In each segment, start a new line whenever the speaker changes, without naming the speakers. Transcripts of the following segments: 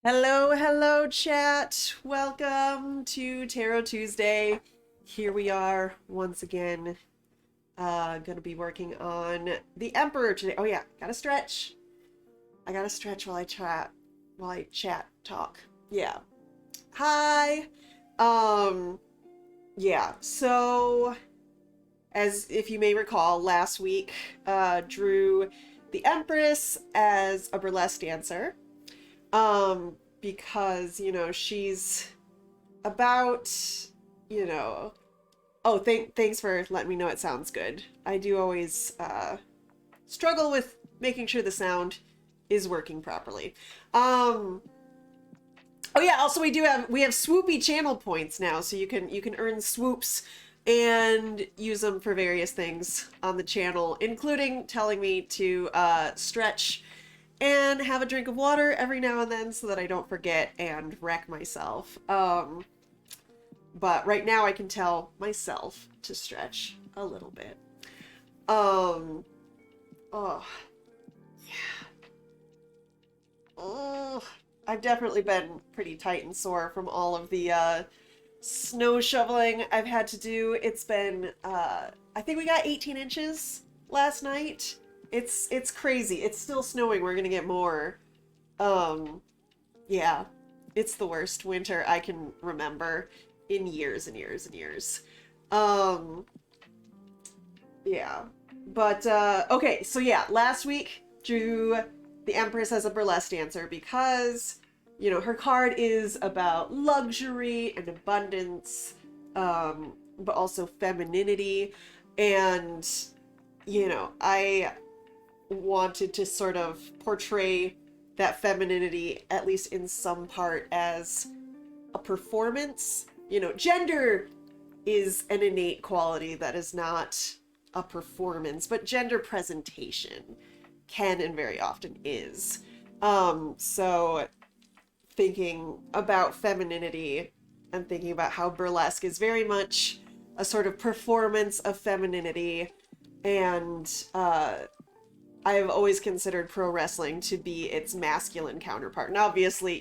Hello, hello, chat. Welcome to Tarot Tuesday. Here we are once again. Gonna be working on the Emperor today. Oh yeah, gotta stretch. I gotta stretch while I chat, talk. Yeah. Hi. Um, yeah. So, as if you may recall, last week, drew the Empress as a burlesque dancer. Because, she's about, you know, oh, thanks for letting me know it sounds good. I do always, struggle with making sure the sound is working properly. Oh yeah, also we have swoopy channel points now, so you can earn swoops and use them for various things on the channel, including telling me to stretch and have a drink of water every now and then so that I don't forget and wreck myself. But right now I can tell myself to stretch a little bit. Um, oh, yeah. Oh, I've definitely been pretty tight and sore from all of the snow shoveling I've had to do. It's been, I think we got 18 inches last night. It's crazy. It's still snowing. We're gonna get more. Um, yeah, it's the worst winter I can remember in years and years and years. Um, yeah. But okay, so yeah, last week drew the Empress as a burlesque dancer because, her card is about luxury and abundance, but also femininity. And, I wanted to sort of portray that femininity, at least in some part, as a performance. Gender is an innate quality that is not a performance, but gender presentation can and very often is. So thinking about femininity and thinking about how burlesque is very much a sort of performance of femininity, and I've always considered pro wrestling to be its masculine counterpart. And obviously,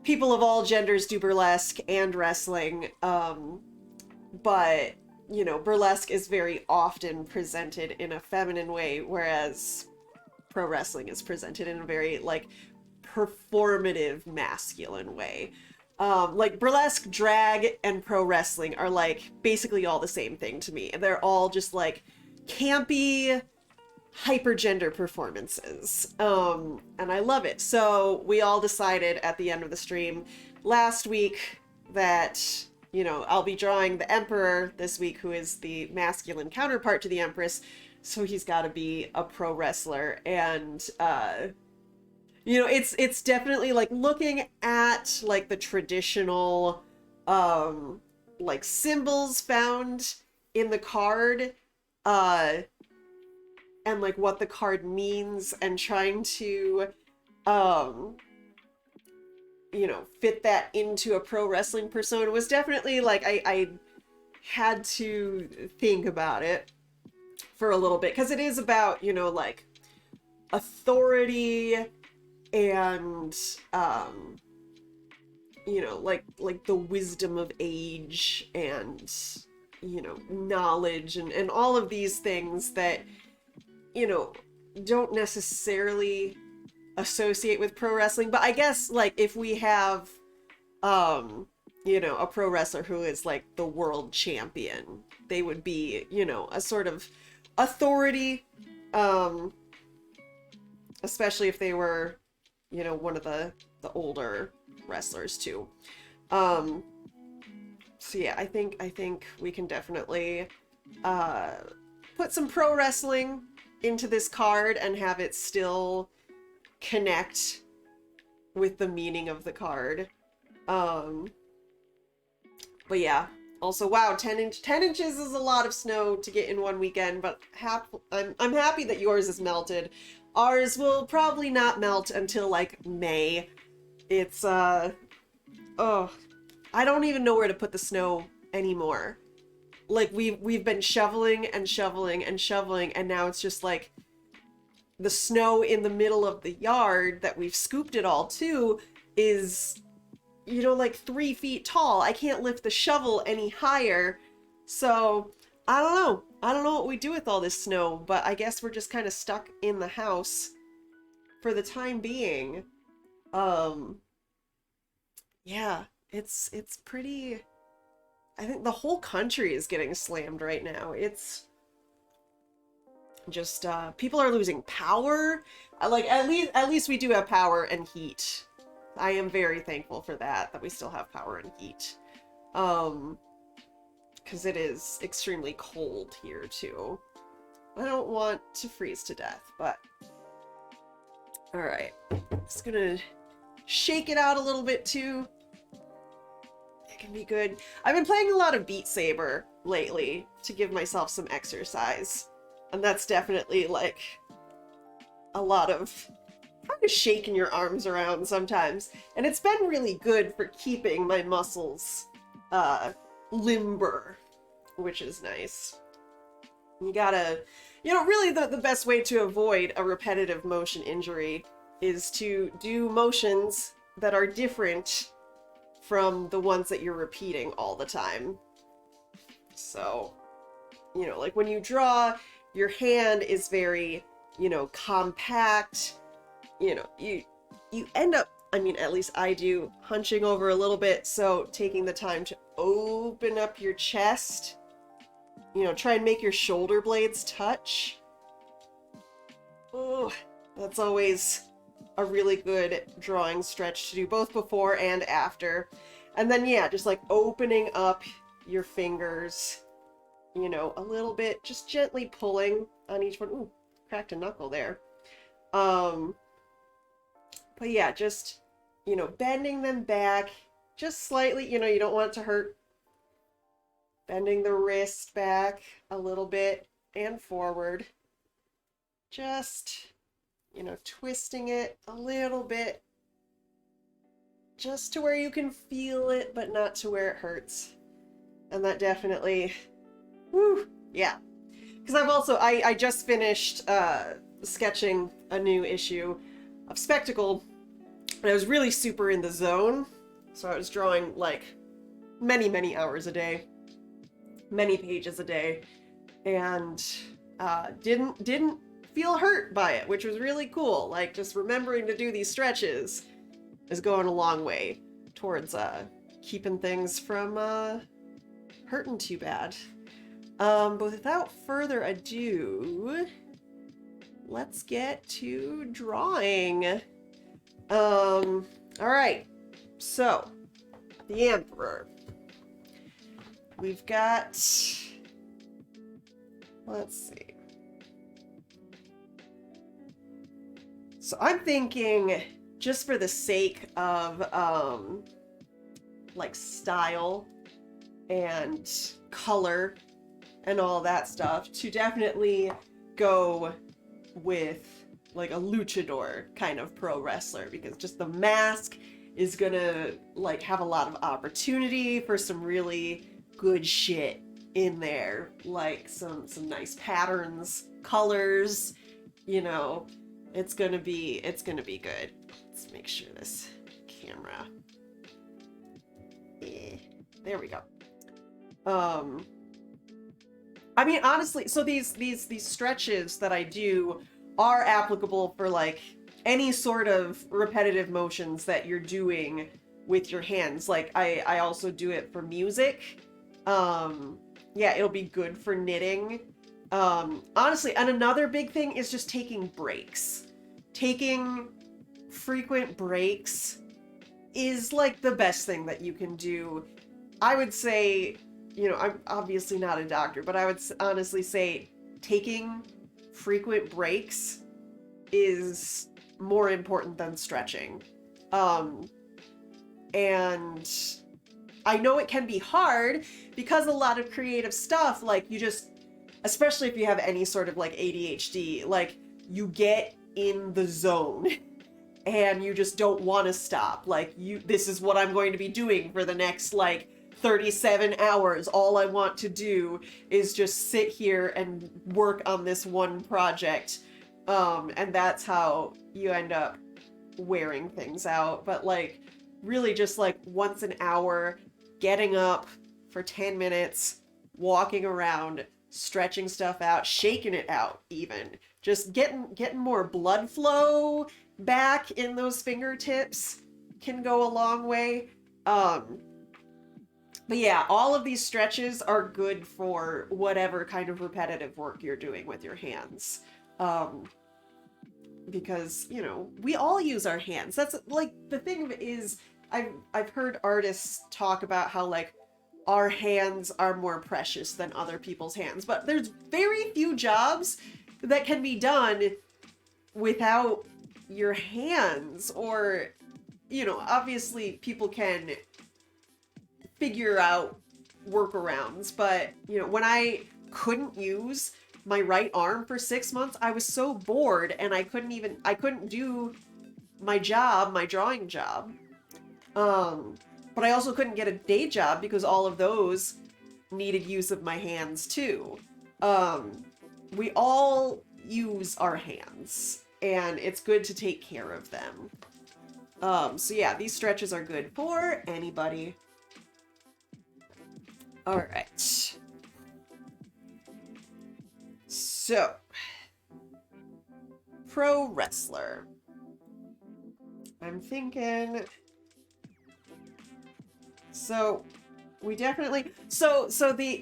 people of all genders do burlesque and wrestling, but, burlesque is very often presented in a feminine way, whereas pro wrestling is presented in a very, performative masculine way. Like burlesque, drag, and pro wrestling are basically all the same thing to me. They're all just campy, hypergender performances. And I love it. So we all decided at the end of the stream last week that, I'll be drawing the Emperor this week, who is the masculine counterpart to the Empress. So he's got to be a pro wrestler. And, it's definitely looking at the traditional, symbols found in the card, and what the card means, and trying to fit that into a pro wrestling persona was definitely I had to think about it for a little bit, because it is about authority and the wisdom of age and knowledge and all of these things that don't necessarily associate with pro wrestling. But I guess if we have a pro wrestler who is the world champion, they would be a sort of authority, especially if they were one of the older wrestlers too. So yeah, I think we can definitely put some pro wrestling into this card and have it still connect with the meaning of the card. But yeah, also, wow, 10 inches is a lot of snow to get in one weekend, but I'm happy that yours is melted. Ours will probably not melt until May. It's I don't even know where to put the snow anymore. We've been shoveling and shoveling and shoveling, and now it's just the snow in the middle of the yard that we've scooped it all to is, you know, like 3 feet tall. I can't lift the shovel any higher. So I don't know. I don't know what we do with all this snow, but I guess we're just kind of stuck in the house for the time being. Yeah, it's pretty, I think the whole country is getting slammed right now. It's just people are losing power. Like at least we do have power and heat. I am very thankful for that we still have power and heat. Because it is extremely cold here too. I don't want to freeze to death, but all right. Just gonna shake it out a little bit too. It can be good. I've been playing a lot of Beat Saber lately to give myself some exercise. And that's definitely like a lot of kind of shaking your arms around sometimes. And it's been really good for keeping my muscles limber, which is nice. You gotta, you know, really the best way to avoid a repetitive motion injury is to do motions that are different from the ones that you're repeating all the time. So, you know, like when you draw, your hand is very, you know, compact. You know, you end up, I mean, at least I do, hunching over a little bit. So taking the time to open up your chest, you know, try and make your shoulder blades touch. Oh, that's always a really good drawing stretch to do both before and after. And then, yeah, just like opening up your fingers, you know, a little bit, just gently pulling on each one. Ooh, cracked a knuckle there. But yeah, just, you know, bending them back just slightly. You know, you don't want it to hurt. Bending the wrist back a little bit and forward. Just, you know, twisting it a little bit. Just to where you can feel it, but not to where it hurts. And that definitely, whew, yeah. Because I've also, I just finished sketching a new issue of Spectacle, and I was really super in the zone. So I was drawing like many hours a day, many pages a day, and didn't feel hurt by it, which was really cool. Like just remembering to do these stretches is going a long way towards keeping things from hurting too bad. But without further ado, let's get to drawing. All right, so the Emperor. We've got, let's see. So I'm thinking, just for the sake of like style and color and all that stuff, to definitely go with like a luchador kind of pro wrestler, because just the mask is gonna like have a lot of opportunity for some really good shit in there, like some nice patterns, colors, you know. It's gonna be good. Let's make sure this camera, there we go. I mean, honestly, so these stretches that I do are applicable for like any sort of repetitive motions that you're doing with your hands. Like I also do it for music. Yeah, it'll be good for knitting. Honestly, and another big thing is just taking breaks. Taking frequent breaks is like the best thing that you can do. I would say, you know, I'm obviously not a doctor, but I would honestly say taking frequent breaks is more important than stretching. And I know it can be hard because a lot of creative stuff, like you just, especially if you have any sort of like ADHD, like you get in the zone and you just don't want to stop. Like this is what I'm going to be doing for the next like 37 hours. All I want to do is just sit here and work on this one project. And that's how you end up wearing things out. But like, really just like once an hour, getting up for 10 minutes, walking around, stretching stuff out, shaking it out even. Just getting more blood flow back in those fingertips can go a long way. But yeah, all of these stretches are good for whatever kind of repetitive work you're doing with your hands. Um, because, you know, we all use our hands. That's like the thing is I've heard artists talk about how like our hands are more precious than other people's hands, but there's very few jobs that can be done without your hands. Or, you know, obviously people can figure out workarounds, but you know, when I couldn't use my right arm for 6 months, I was so bored and I couldn't do my job, my drawing job. But I also couldn't get a day job because all of those needed use of my hands too. We all use our hands and it's good to take care of them. So yeah, these stretches are good for anybody. All right. So, pro wrestler. I'm thinking. So, we definitely.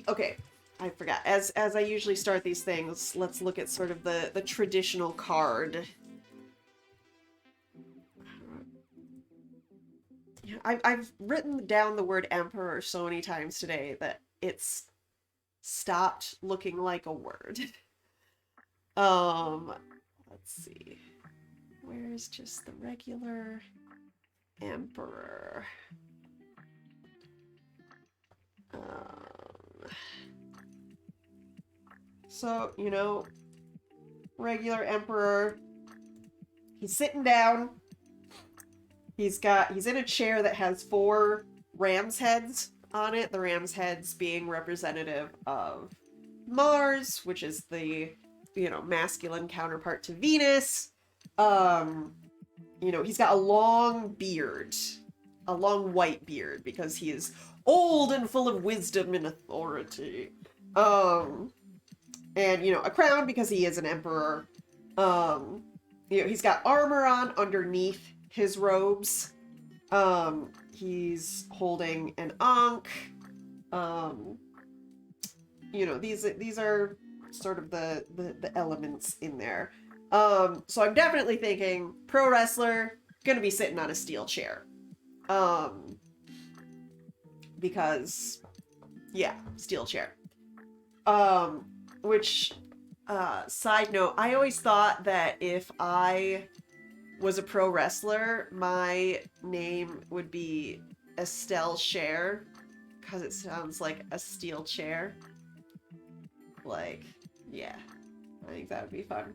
Okay. I forgot. As I usually start these things, let's look at sort of the traditional card. I've written down the word emperor so many times today that it's stopped looking like a word. Let's see. Where's just the regular emperor? So, you know, regular emperor. He's sitting down. He's in a chair that has 4 ram's heads on it. The ram's heads being representative of Mars, which is the, you know, masculine counterpart to Venus. You know, he's got a long beard, a long white beard, because he is old and full of wisdom and authority. And, you know, a crown because he is an emperor. You know, he's got armor on underneath his robes. He's holding an ankh. You know, these are sort of the elements in there. So I'm definitely thinking pro wrestler, gonna be sitting on a steel chair. Because, yeah, steel chair. Which, side note, I always thought that if I was a pro wrestler, my name would be Estelle Cher, because it sounds like a steel chair. Like, yeah, I think that would be fun.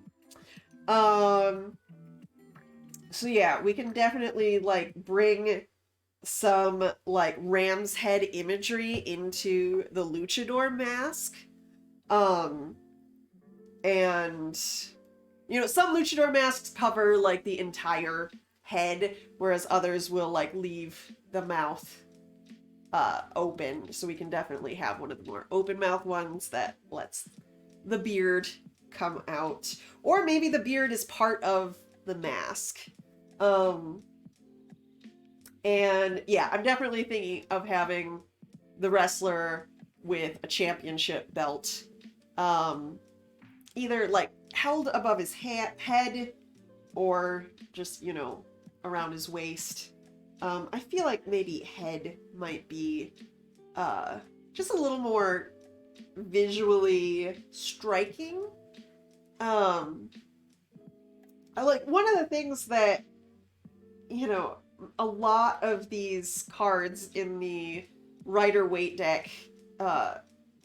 So yeah, we can definitely like bring some like ram's head imagery into the luchador mask. And you know, some luchador masks cover like the entire head, whereas others will like leave the mouth open. So we can definitely have one of the more open mouth ones that lets the beard come out. Or maybe the beard is part of the mask. And yeah, I'm definitely thinking of having the wrestler with a championship belt. Either like held above his head or just, you know, around his waist. I feel like maybe head might be just a little more visually striking. I like one of the things that, you know, a lot of these cards in the Rider-Waite deck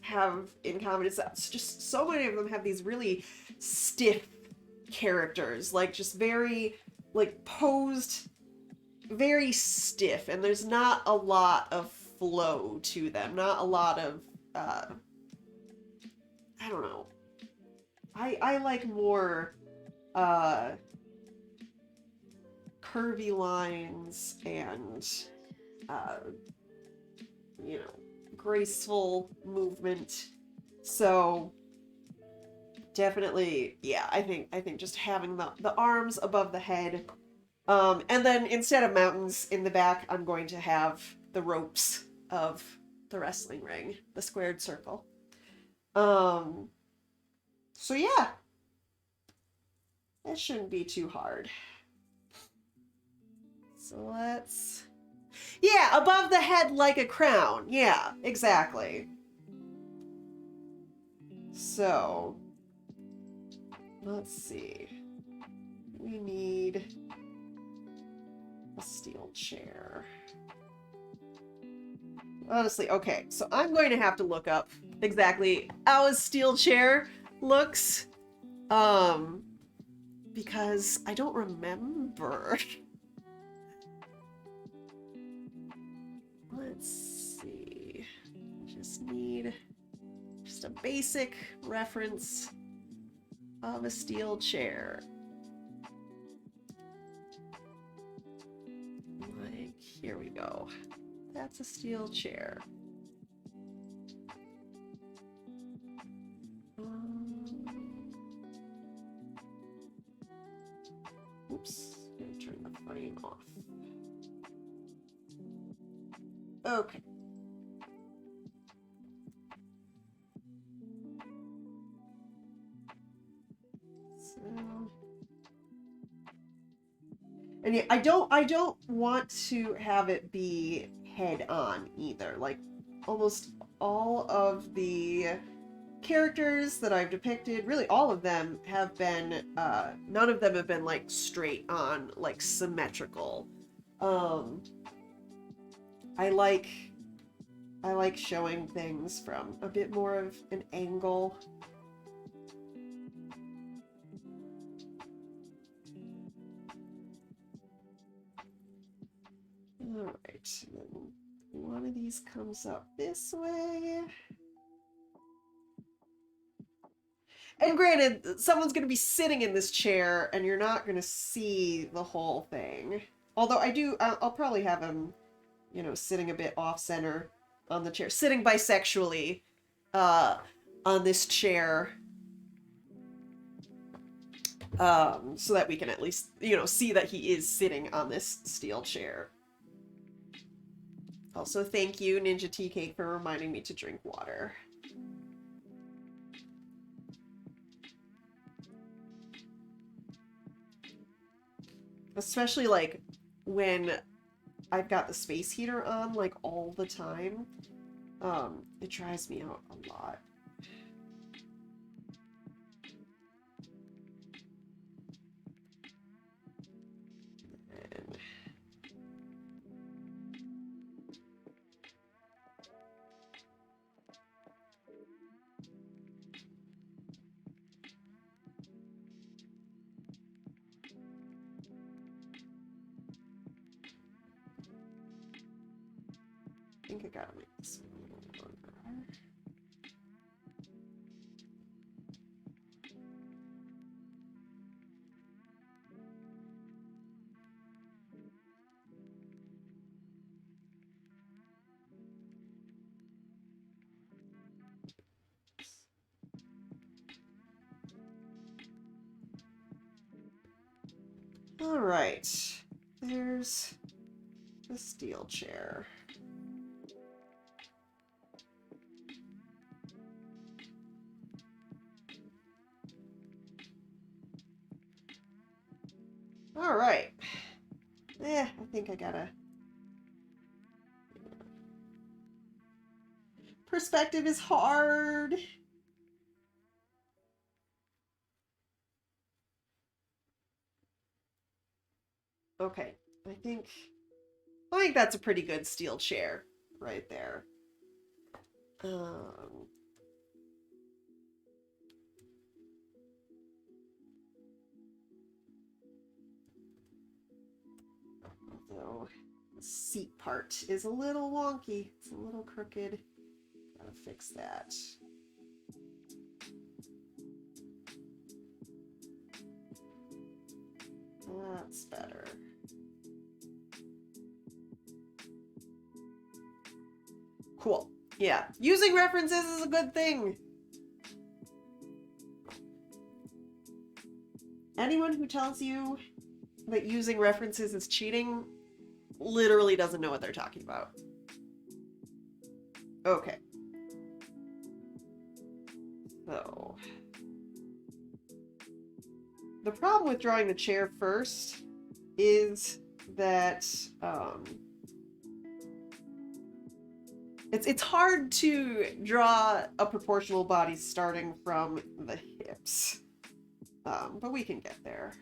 have in common is that just so many of them have these really stiff characters, like just very like posed, very stiff, and there's not a lot of flow to them, not a lot of I don't know. I like more uh, curvy lines and, uh, you know, graceful movement. So definitely, yeah, I think just having the arms above the head. And then instead of mountains in the back, I'm going to have the ropes of the wrestling ring, the squared circle. Um, so yeah, that shouldn't be too hard. So let's, yeah, above the head like a crown. Yeah, exactly. So let's see. We need a steel chair. Honestly, okay, so I'm going to have to look up exactly how a steel chair looks. Because I don't remember. Let's see. Just need just a basic reference of a steel chair. Like, here we go. That's a steel chair. Oops, I'm gonna turn the frame off. Okay. So, and yeah, I don't want to have it be head on either. Like almost all of the characters that I've depicted, really all of them have been, none of them have been like straight on, like symmetrical. Um, I like showing things from a bit more of an angle. All right, and then one of these comes up this way. And granted, someone's going to be sitting in this chair, and you're not going to see the whole thing. Although I'll probably have him, you know, sitting a bit off center on the chair, sitting bisexually, on this chair, so that we can at least, you know, see that he is sitting on this steel chair. Also, thank you, Ninja Tea Cake, for reminding me to drink water. Especially, like, when I've got the space heater on, like, all the time. It dries me out a lot. And I think I gotta make this one a little longer. All right, there's the steel chair. All right. I think I gotta... Perspective is hard. Okay, I think that's a pretty good steel chair right there. Although the seat part is a little wonky. It's a little crooked. Gotta fix that. That's better. Cool. Yeah, using references is a good thing. Anyone who tells you that using references is cheating literally doesn't know what they're talking about. Okay. So, the problem with drawing the chair first is that it's hard to draw a proportional body starting from the hips. But we can get there.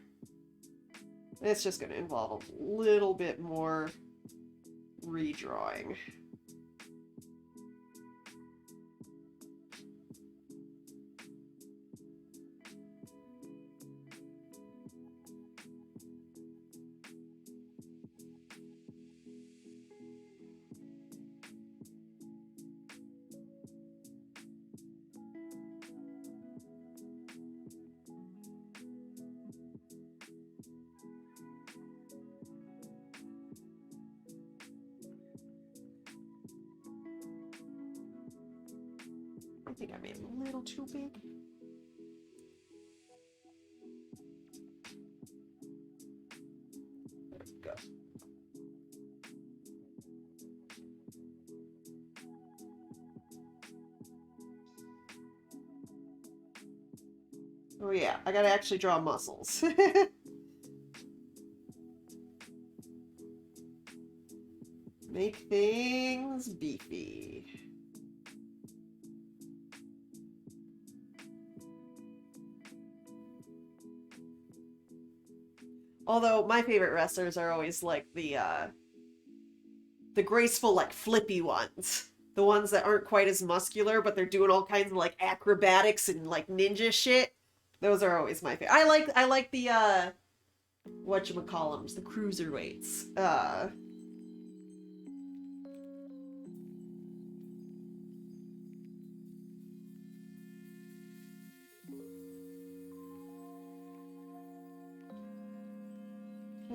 It's just going to involve a little bit more redrawing. I think I made it a little too big. There we go. Oh yeah, I gotta actually draw muscles. Make things beefy. Although my favorite wrestlers are always like the graceful, like flippy ones. The ones that aren't quite as muscular, but they're doing all kinds of like acrobatics and like ninja shit. Those are always my favorite. I like the whatchamacallums, the cruiserweights.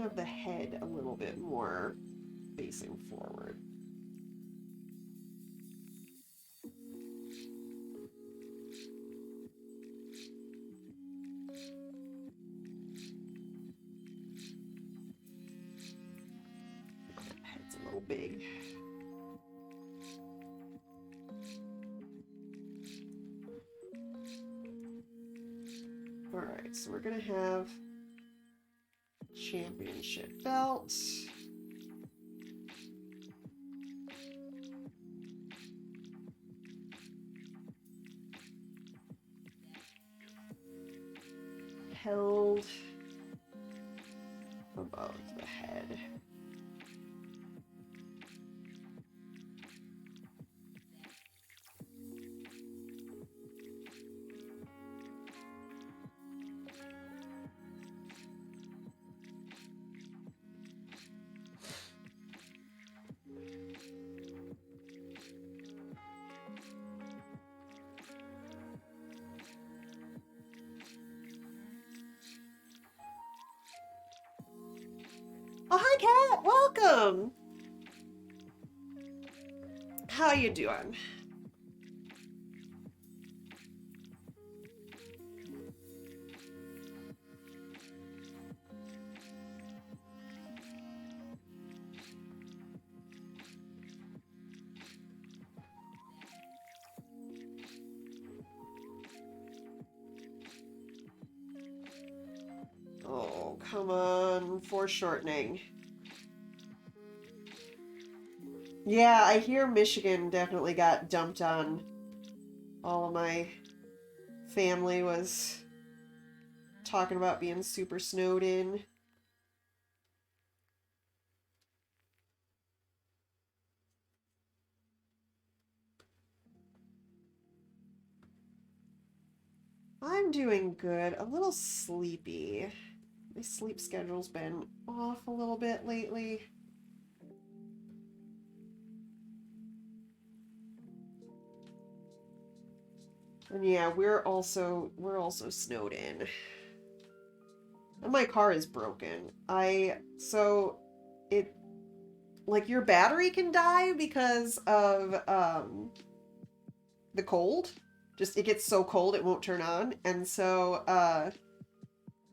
Have the head a little bit more facing forward. Head's a little big. All right, so we're gonna have championship belt. Held above the head. Oh, hi, Kat. Welcome. How you doing? Oh, come on. Foreshortening. Yeah, I hear Michigan definitely got dumped on. All of my family was talking about being super snowed in. I'm doing good. A little sleepy. My sleep schedule's been off a little bit lately. And yeah, we're also snowed in. And my car is broken. So it, like, your battery can die because of, the cold. Just, it gets so cold it won't turn on. And so,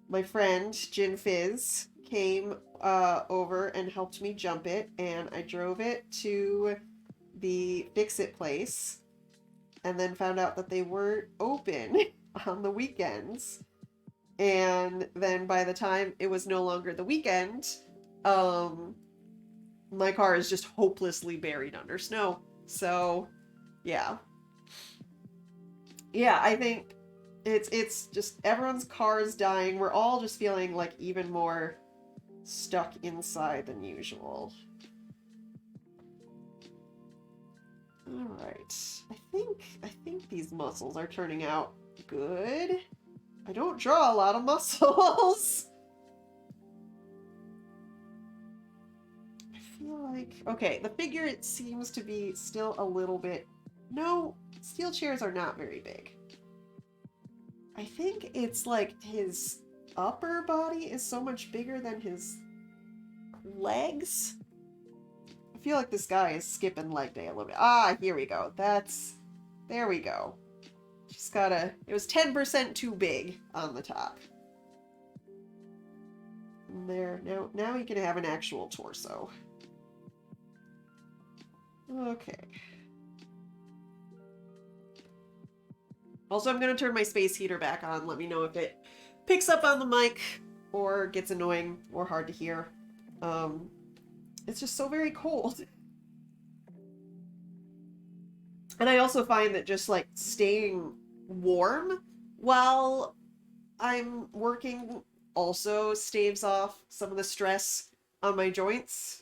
my friend, Gin Fizz, came, over and helped me jump it, and I drove it to the fix-it place, and then found out that they weren't open on the weekends. And then by the time it was no longer the weekend, um, my car is just hopelessly buried under snow. So, yeah. Yeah, I think it's just everyone's car is dying. We're all just feeling like even more stuck inside than usual. All right. I think these muscles are turning out good. I don't draw a lot of muscles. I feel like... Okay, the figure seems to be still a little bit... No, steel chairs are not very big. I think it's like his upper body is so much bigger than his legs. I feel like this guy is skipping leg day a little bit. Ah, here we go. There we go. Just gotta... It was 10% too big on the top. And there. Now he can have an actual torso. Okay. Also, I'm going to turn my space heater back on. Let me know if it picks up on the mic or gets annoying or hard to hear. It's just so very cold. And I also find that just like staying warm while I'm working also staves off some of the stress on my joints.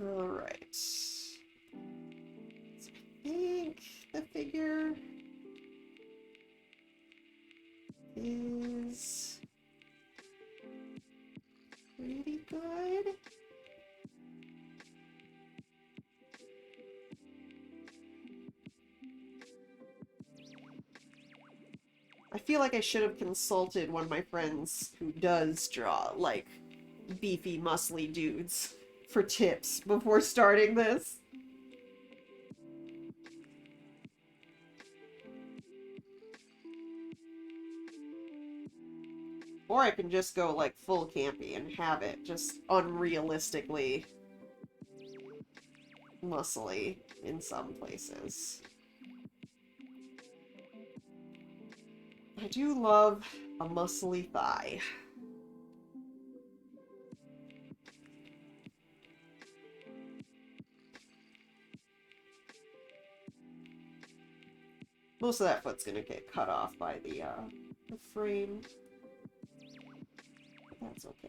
All right. So I think the figure is pretty good. I feel like I should have consulted one of my friends who does draw, like, beefy, muscly dudes for tips before starting this. Or I can just go, like, full campy and have it just unrealistically muscly in some places. I do love a muscly thigh. Most of that foot's gonna get cut off by the frame. But that's okay.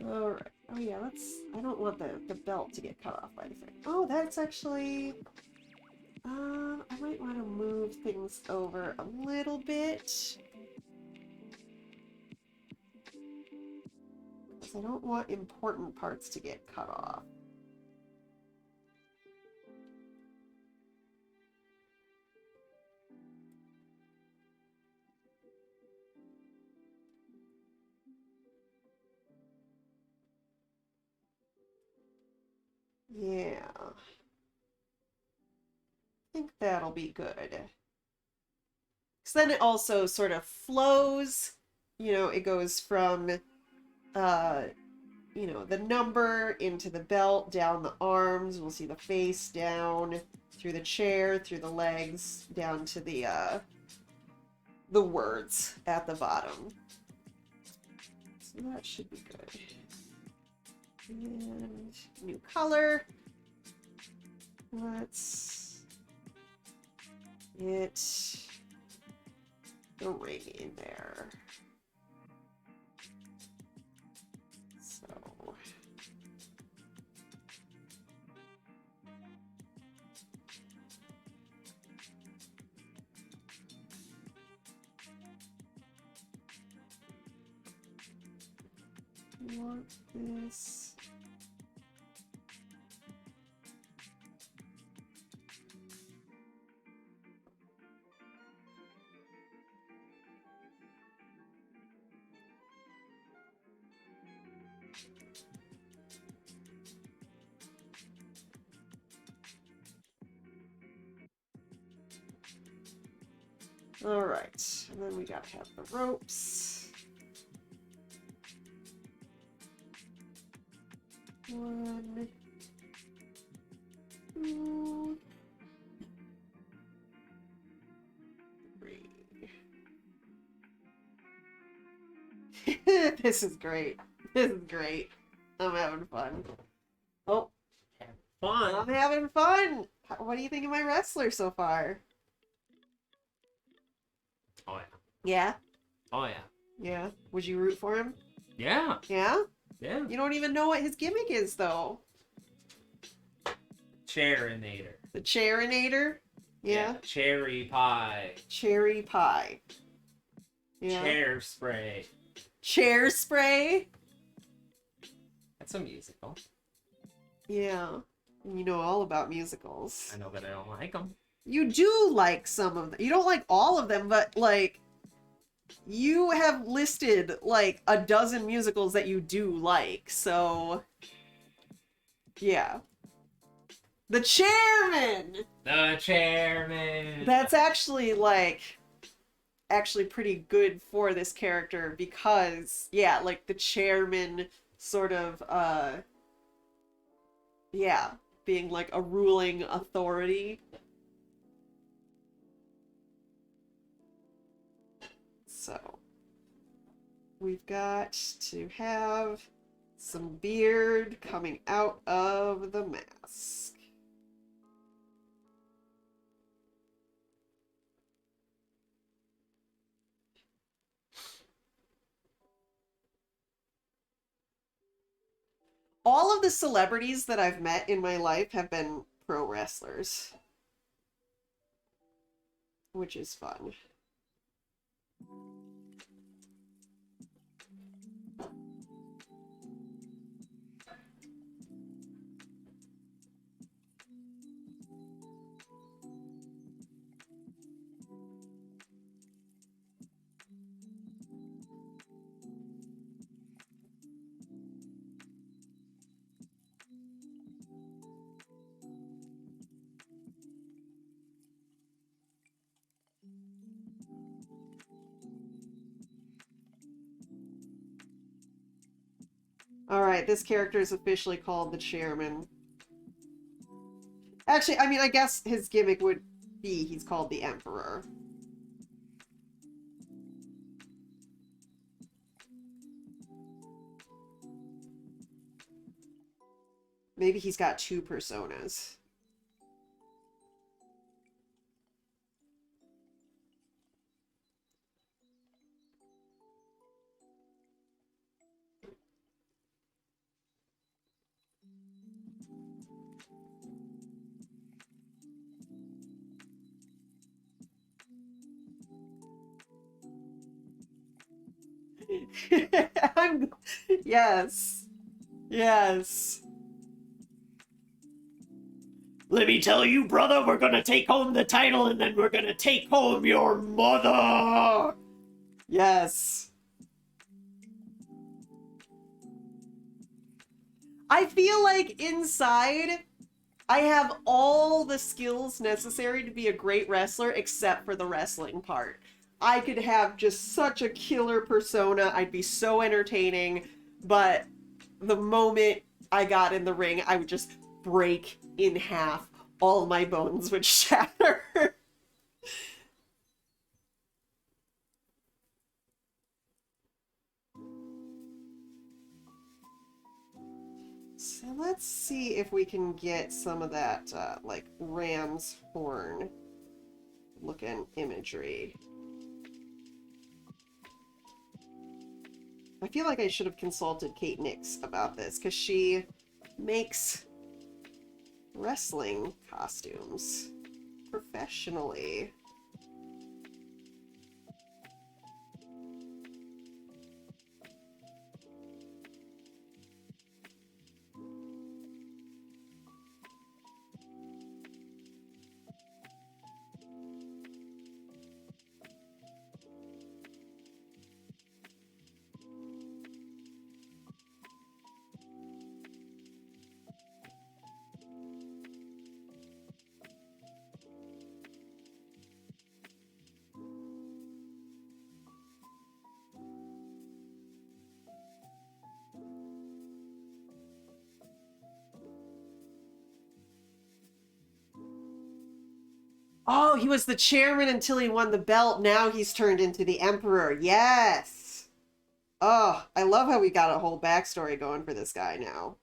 Alright. Oh yeah, I don't want the belt to get cut off by the frame. Oh, that's actually... I might want to move things over a little bit. Because I don't want important parts to get cut off. Yeah. I think that'll be good. Because then it also sort of flows. You know, it goes from, you know, the number into the belt, down the arms. We'll see the face down, through the chair, through the legs, down to the words at the bottom. So that should be good. And new color. Let's Get the ring in there. So... I want this. All right, and then we gotta have the ropes. 1, 2, 3. This is great. This is great. I'm having fun. Oh,
Fun.
I'm having fun. What do you think of my wrestler so far?
Oh yeah.
Yeah?
Oh yeah.
Yeah. Would you root for him?
Yeah.
Yeah?
Yeah.
You don't even know what his gimmick is, though.
Cherinator.
The Cherinator? Yeah.
Cherry pie.
Cherry pie. Yeah.
Chair spray.
Chair spray?
That's a musical.
Yeah. You know all about musicals.
I know that I don't like them.
You do like some of them. You don't like all of them, but, like, you have listed, like, a dozen musicals that you do like, so... Yeah. The Chairman!
The Chairman!
That's actually, like... actually pretty good for this character because, yeah, like, the Chairman sort of, yeah, being, like, a ruling authority. So, we've got to have some beard coming out of the mask. All of the celebrities that I've met in my life have been pro wrestlers, which is fun. Alright, this character is officially called the Chairman. Actually, I mean, I guess his gimmick would be he's called the Emperor. Maybe he's got 2 personas. Yes. Yes. Let me tell you, brother, we're gonna take home the title and then we're gonna take home your mother! Yes. I feel like inside, I have all the skills necessary to be a great wrestler except for the wrestling part. I could have just such a killer persona, I'd be so entertaining, but the moment I got in the ring, I would just break in half. All my bones would shatter. So let's see if we can get some of that, like, ram's horn looking imagery. I feel like I should have consulted Kate Nix about this, because she makes wrestling costumes professionally. Oh, he was the chairman until he won the belt. Now he's turned into the emperor. Yes. Oh, I love how we got a whole backstory going for this guy now.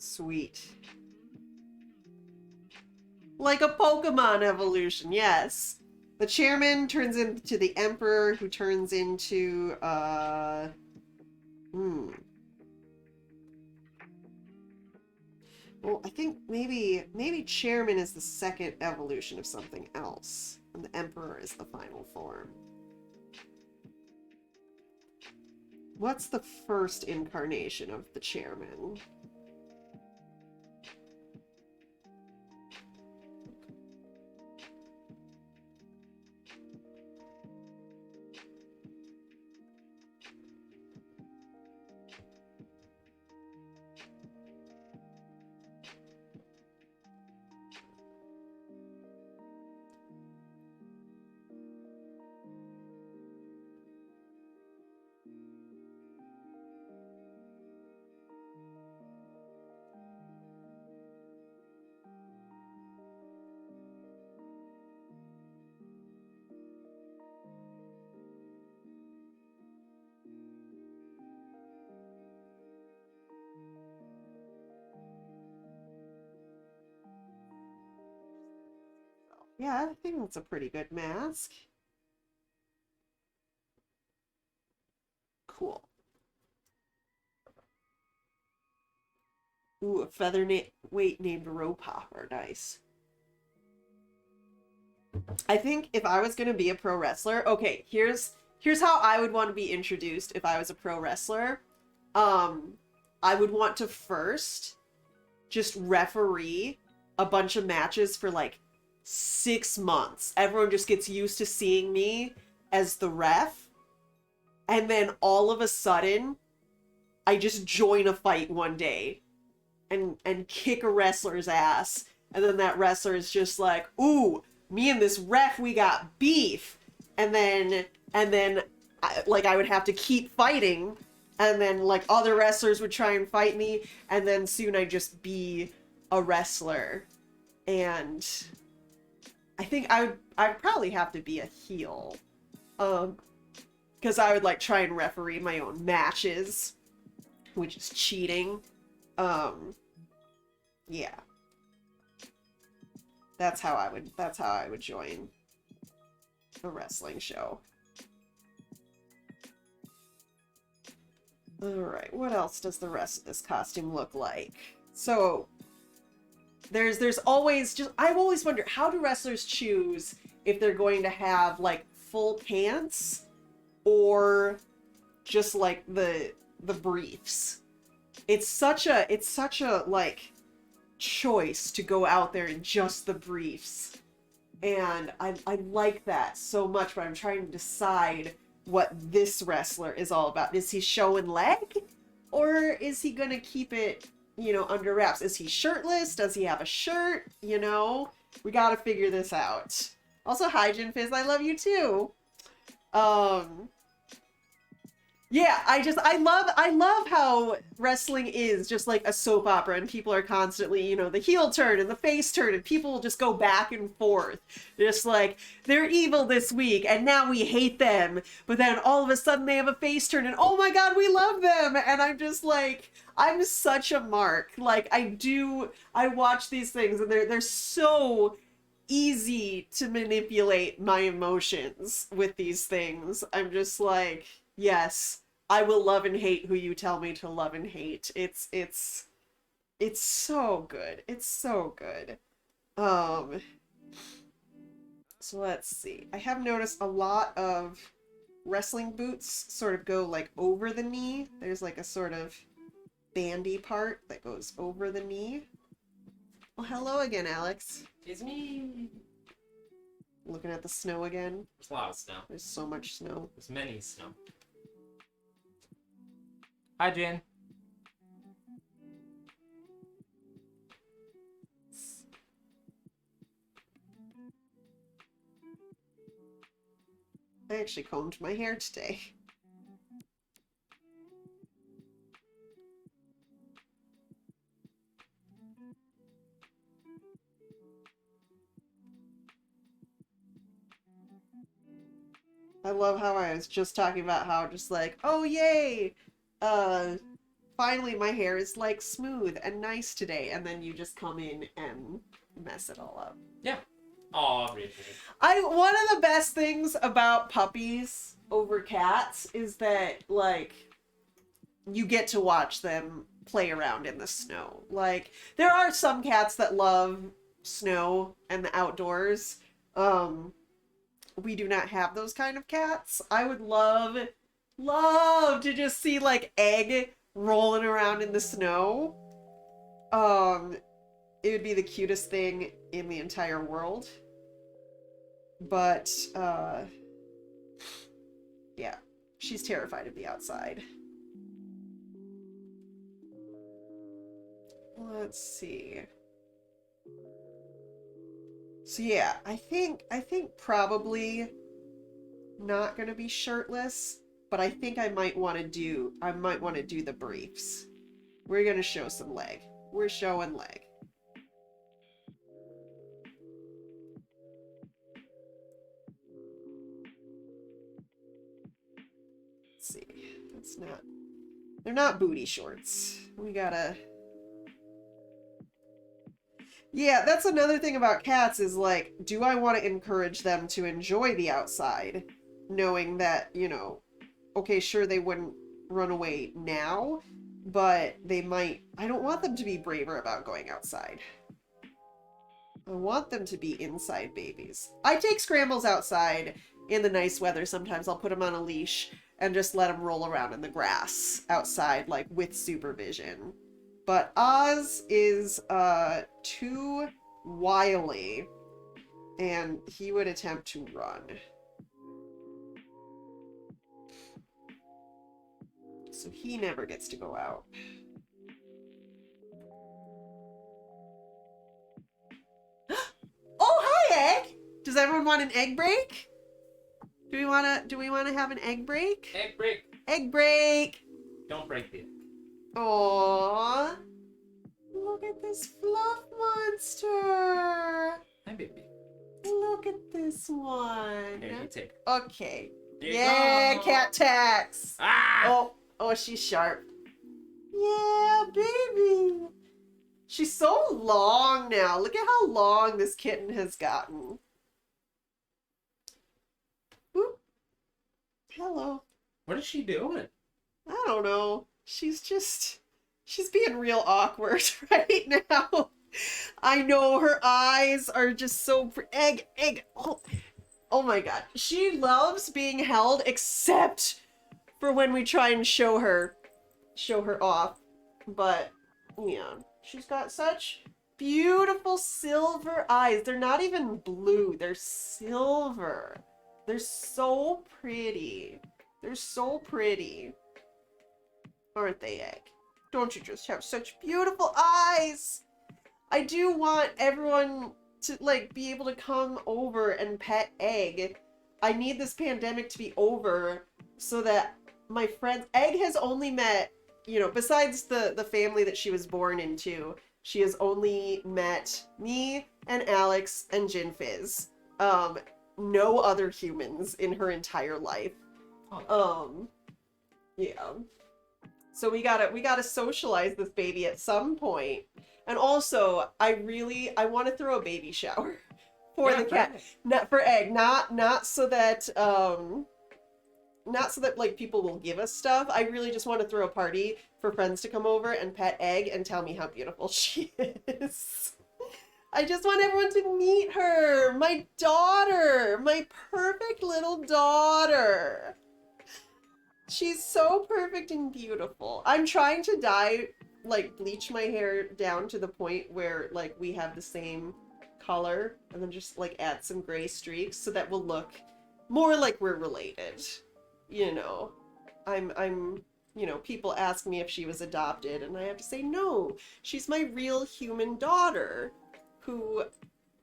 Sweet. Like a Pokemon evolution, yes. The chairman turns into the emperor, who turns into, Well, I think maybe chairman is the second evolution of something else, and the emperor is the final form. What's the first incarnation of the chairman? Yeah, I think that's a pretty good mask. Cool. Ooh, a featherweight named Ropopper. Nice. I think if I was going to be a pro wrestler, okay, here's how I would want to be introduced if I was a pro wrestler. I would want to first just referee a bunch of matches for like 6 months. Everyone just gets used to seeing me as the ref. And then all of a sudden, I just join a fight one day and kick a wrestler's ass. And then that wrestler is just like, ooh, me and this ref, we got beef. And then I would have to keep fighting. And then like other wrestlers would try and fight me. And then soon I'd just be a wrestler. And I think I'd probably have to be a heel. Because I would like try and referee my own matches, which is cheating. Yeah. That's how I would join a wrestling show. Alright, what else does the rest of this costume look like? So, there's always just, I've always wondered, how do wrestlers choose if they're going to have, like, full pants or just like the briefs. It's such a like choice to go out there in just the briefs. And I like that so much, but I'm trying to decide what this wrestler is all about. Is he showing leg? Or is he gonna keep it, under wraps? Is he shirtless? Does he have a shirt? We gotta figure this out. Also, hi, Jin Fizz, I love you too. Yeah, I love how wrestling is just like a soap opera and people are constantly, the heel turn and the face turn and people just go back and forth. Just like, they're evil this week and now we hate them. But then all of a sudden they have a face turn and oh my god, we love them! And I'm just like, I'm such a mark. Like, I watch these things and they're so easy to manipulate my emotions with these things. I'm just like, yes, I will love and hate who you tell me to love and hate. It's so good. It's so good. So let's see. I have noticed a lot of wrestling boots sort of go like over the knee. There's like a sort of bandy part that goes over the knee. Well, hello again, Alex.
It's me.
Looking at the snow again.
There's a lot of snow.
There's so much snow.
There's many snow. Hi, Jen.
I actually combed my hair today. I love how I was just talking about how just like, oh yay, finally my hair is like smooth and nice today, and then you just come in and mess it all up.
Yeah. Aw, really.
One of the best things about puppies over cats is that, like, you get to watch them play around in the snow. Like, there are some cats that love snow and the outdoors. We do not have those kind of cats. I would love to just see, like, Egg rolling around in the snow. It would be the cutest thing in the entire world. But, yeah, she's terrified of the outside. Let's see. So yeah, I think probably not gonna be shirtless, but I think I might want to do the briefs. We're gonna show some leg. We're showing leg. Let's see. They're not booty shorts. We gotta. Yeah, that's another thing about cats is, like, do I want to encourage them to enjoy the outside, knowing that, okay, sure, they wouldn't run away now, but they might. I don't want them to be braver about going outside. I want them to be inside babies. I take Scrambles outside in the nice weather sometimes. I'll put him on a leash and just let him roll around in the grass outside, like, with supervision. But Oz is too wily, and he would attempt to run. So he never gets to go out. Oh, hi, Egg! Does everyone want an egg break? Do we wanna have an egg break?
Egg break.
Egg break!
Don't break the egg.
Aww. Look at this fluff monster.
Hi, baby.
Look at this one.
Here, you take.
Okay.
Here
Yeah,
you go.
cat tax.
Ah!
Oh, she's sharp. Yeah, baby. She's so long now. Look at how long this kitten has gotten. Oop. Hello.
What is she doing?
I don't know. She's being real awkward right now. I know her eyes are just so egg. Oh, Oh my god. She loves being held, except for when we try and show her off. But, yeah. She's got such beautiful silver eyes. They're not even blue. They're silver. They're so pretty. They're so pretty. Aren't they, Egg? Don't you just have such beautiful eyes? I do want everyone to, like, be able to come over and pet Egg. I need this pandemic to be over so that my friends... Egg has only met, you know, besides the family that she was born into, she has only met me and Alex and Gin Fizz. No other humans in her entire life. Yeah. So we gotta socialize this baby at some point. And also, I want to throw a baby shower for the cat.
Right.
Not for Egg, not so that like people will give us stuff. I really just want to throw a party for friends to come over and pet Egg and tell me how beautiful she is. I just want everyone to meet her. My daughter, my perfect little daughter. She's so perfect and beautiful. I'm trying to bleach my hair down to the point where, like, we have the same color, and then just, like, add some gray streaks so that we'll look more like we're related. You know, you know, people ask me if she was adopted, and I have to say, no, she's my real human daughter who,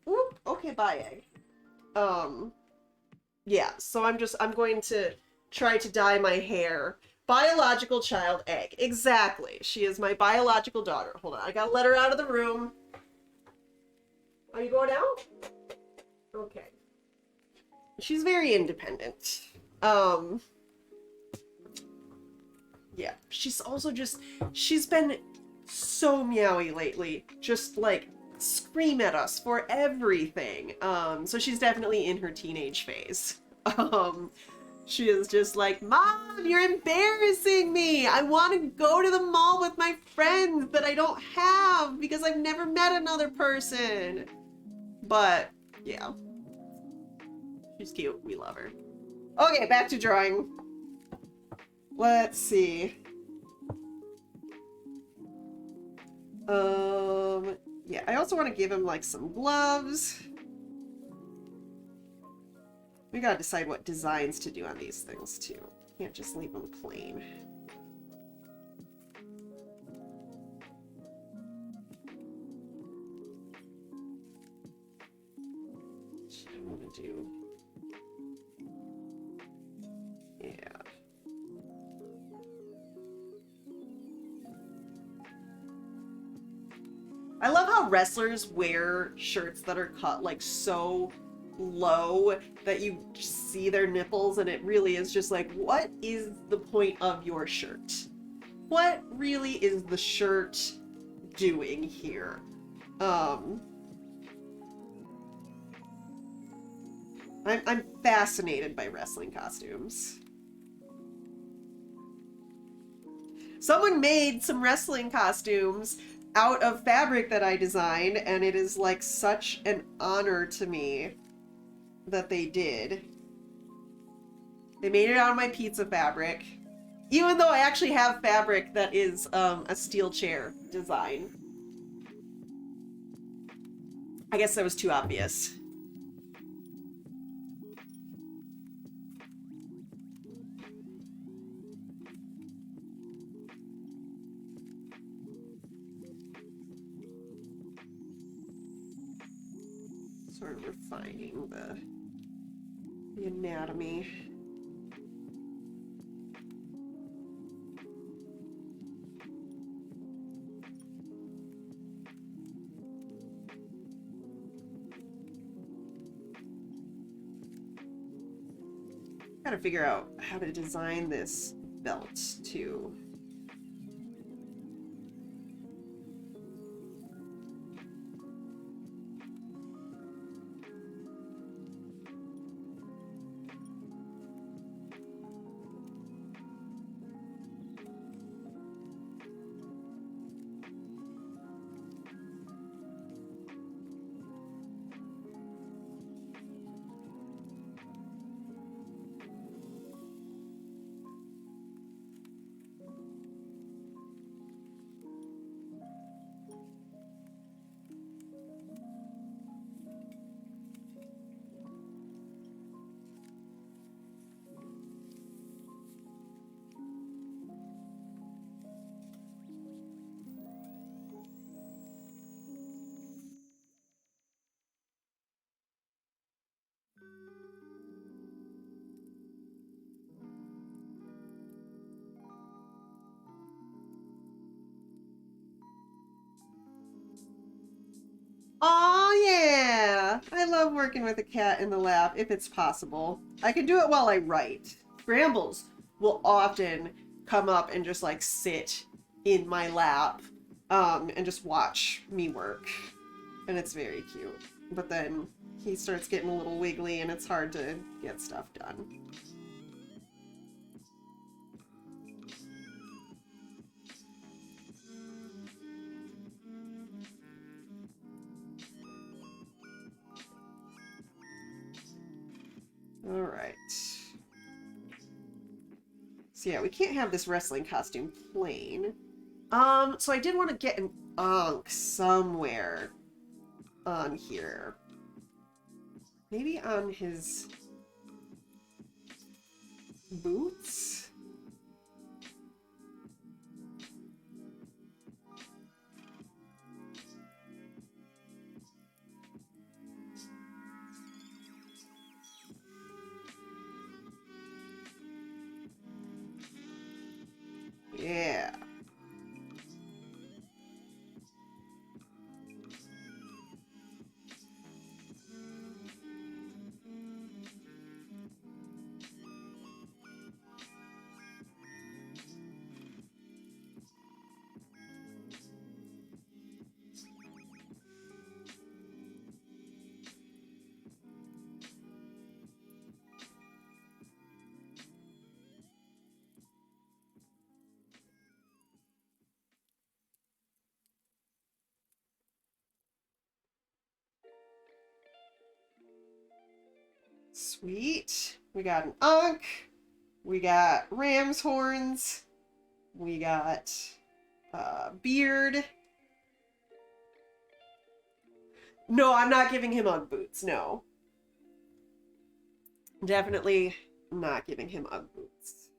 whoop, okay, bye, Egg. Yeah, so I'm going to try to dye my hair. Biological child Egg. Exactly. She is my biological daughter. Hold on, I gotta let her out of the room. Are you going out? Okay. She's very independent. Yeah, she's also she's been so meowy lately. Just, like, scream at us for everything. So she's definitely in her teenage phase. She is just like, Mom, you're embarrassing me. I want to go to the mall with my friends that I don't have because I've never met another person. But, yeah. She's cute. We love her. Okay, back to drawing. Let's see. Yeah, I also want to give him, like, some gloves. We gotta decide what designs to do on these things, too. Can't just leave them plain. What do I want to do? Yeah. I love how wrestlers wear shirts that are cut, like, so low that you see their nipples, and it really is just like, what is the point of your shirt? What really is the shirt doing here? I'm fascinated by wrestling costumes. Someone made some wrestling costumes out of fabric that I designed, and it is, like, such an honor to me that they did. They made it out of my pizza fabric. Even though I actually have fabric that is a steel chair design. I guess that was too obvious. Sort of refining the anatomy. Gotta figure out how to design this belt too. love working with a cat in the lap if it's possible. I can do it while I write. Brambles will often come up and just like sit in my lap and just watch me work. And it's very cute. But then he starts getting a little wiggly and it's hard to get stuff done. All right. So yeah, we can't have this wrestling costume plain. So I did want to get an Ankh somewhere on here. Maybe on his boots? Yeah. Sweet. We got an Ankh. We got ram's horns. We got beard. No, I'm not giving him Ugg boots. No. Definitely not giving him Ugg boots.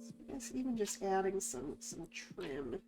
So I guess even just adding some trim.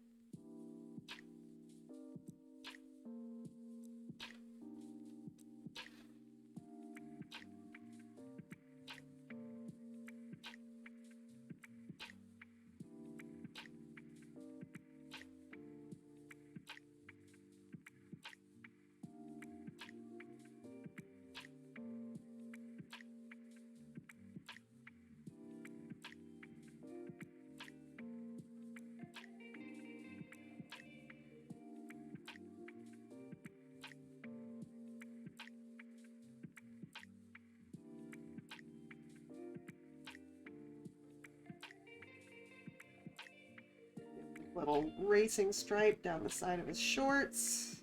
Little racing stripe down the side of his shorts.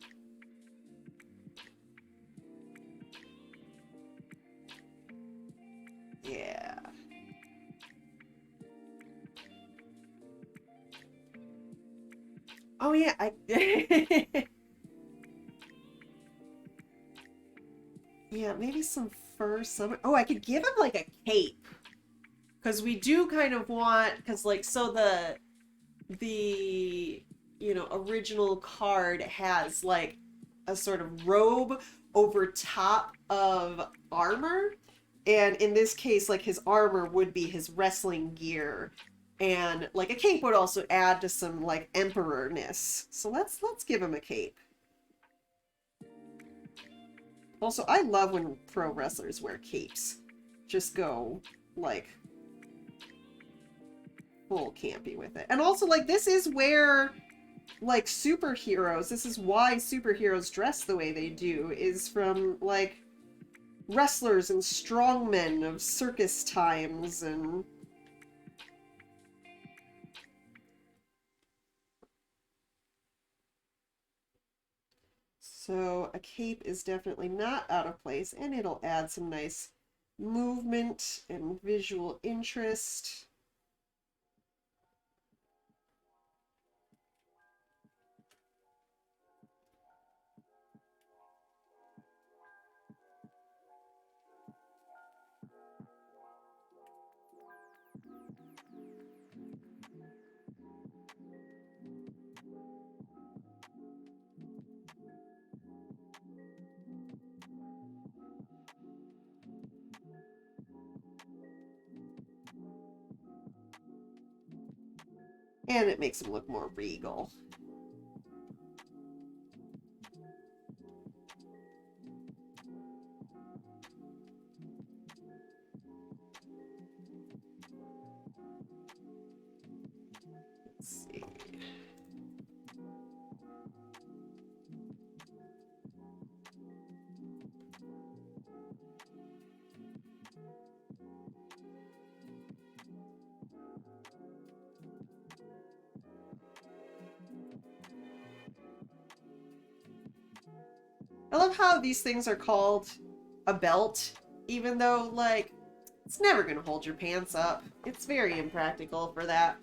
Yeah. Oh yeah, yeah, maybe some fur summer. Oh, I could give him like a cape. Because we do kind of want, because like, so the original card has like a sort of robe over top of armor, and in this case like his armor would be his wrestling gear, and like a cape would also add to some like emperor-ness. So let's give him a cape. Also, I love when pro wrestlers wear capes. Just go like full campy with it. And also, like, this is where, like, superheroes, this is why superheroes dress the way they do, is from, like, wrestlers and strongmen of circus times, and... So, a cape is definitely not out of place, and it'll add some nice movement and visual interest. And it makes him look more regal. I love how these things are called a belt, even though, like, it's never gonna hold your pants up. It's very impractical for that.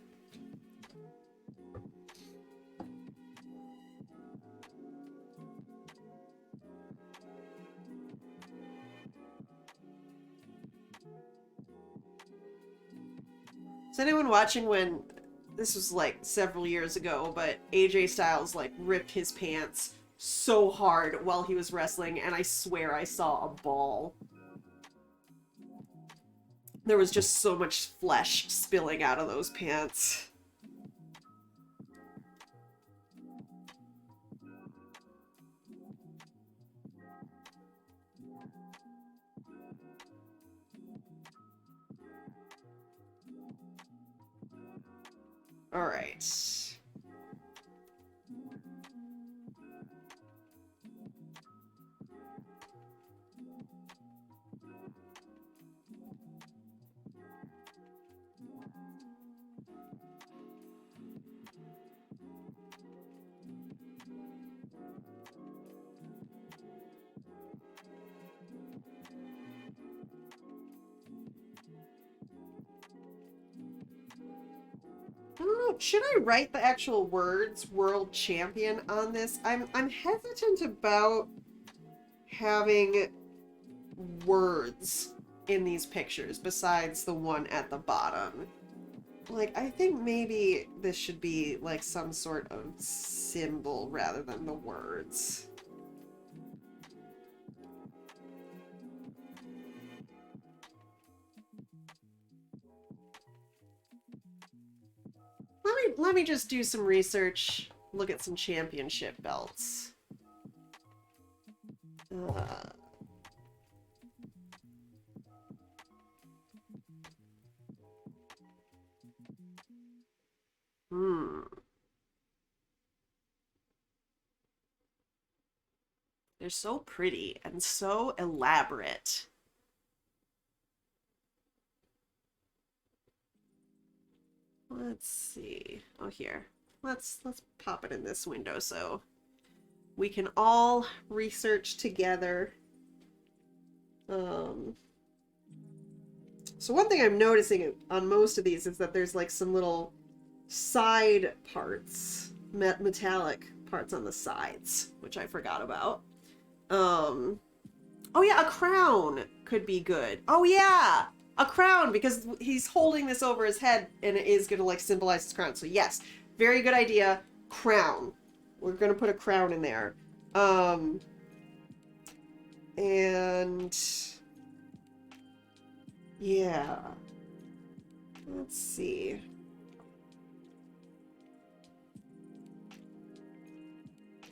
Is anyone watching when this was like several years ago, but AJ Styles like ripped his pants so hard while he was wrestling, and I swear I saw a ball. There was just so much flesh spilling out of those pants. All right. I don't know. Should I write the actual words "world champion" on this? I'm hesitant about having words in these pictures besides the one at the bottom. Like, I think maybe this should be like some sort of symbol rather than the words. Let me just do some research, look at some championship belts. Hmm. They're so pretty and so elaborate. Let's see. Oh, here. Let's pop it in this window so we can all research together. So one thing I'm noticing on most of these is that there's like some little side parts, metallic parts on the sides, which I forgot about. Oh yeah, a crown could be good. Oh yeah, a crown, because he's holding this over his head and it is gonna like symbolize his crown. So yes, very good idea. Crown. We're gonna put a crown in there. And yeah. Let's see.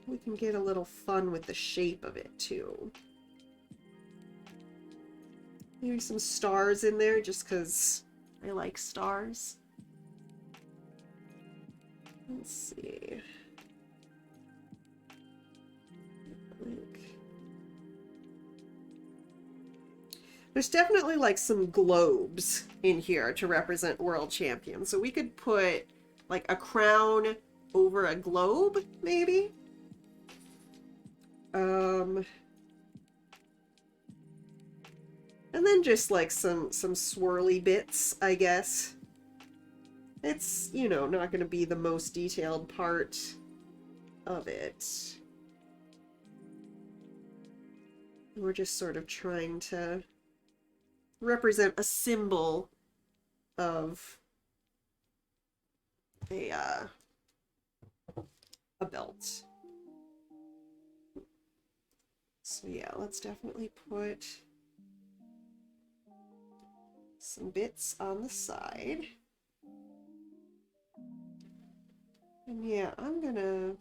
We can get a little fun with the shape of it too. Maybe some stars in there just because I like stars. Let's see. There's definitely like some globes in here to represent world champion. So we could put like a crown over a globe, maybe? And then just like some swirly bits, I guess. It's, you know, not going to be the most detailed part of it. We're just sort of trying to represent a symbol of a belt. So yeah, let's definitely put some bits on the side. And yeah, I'm gonna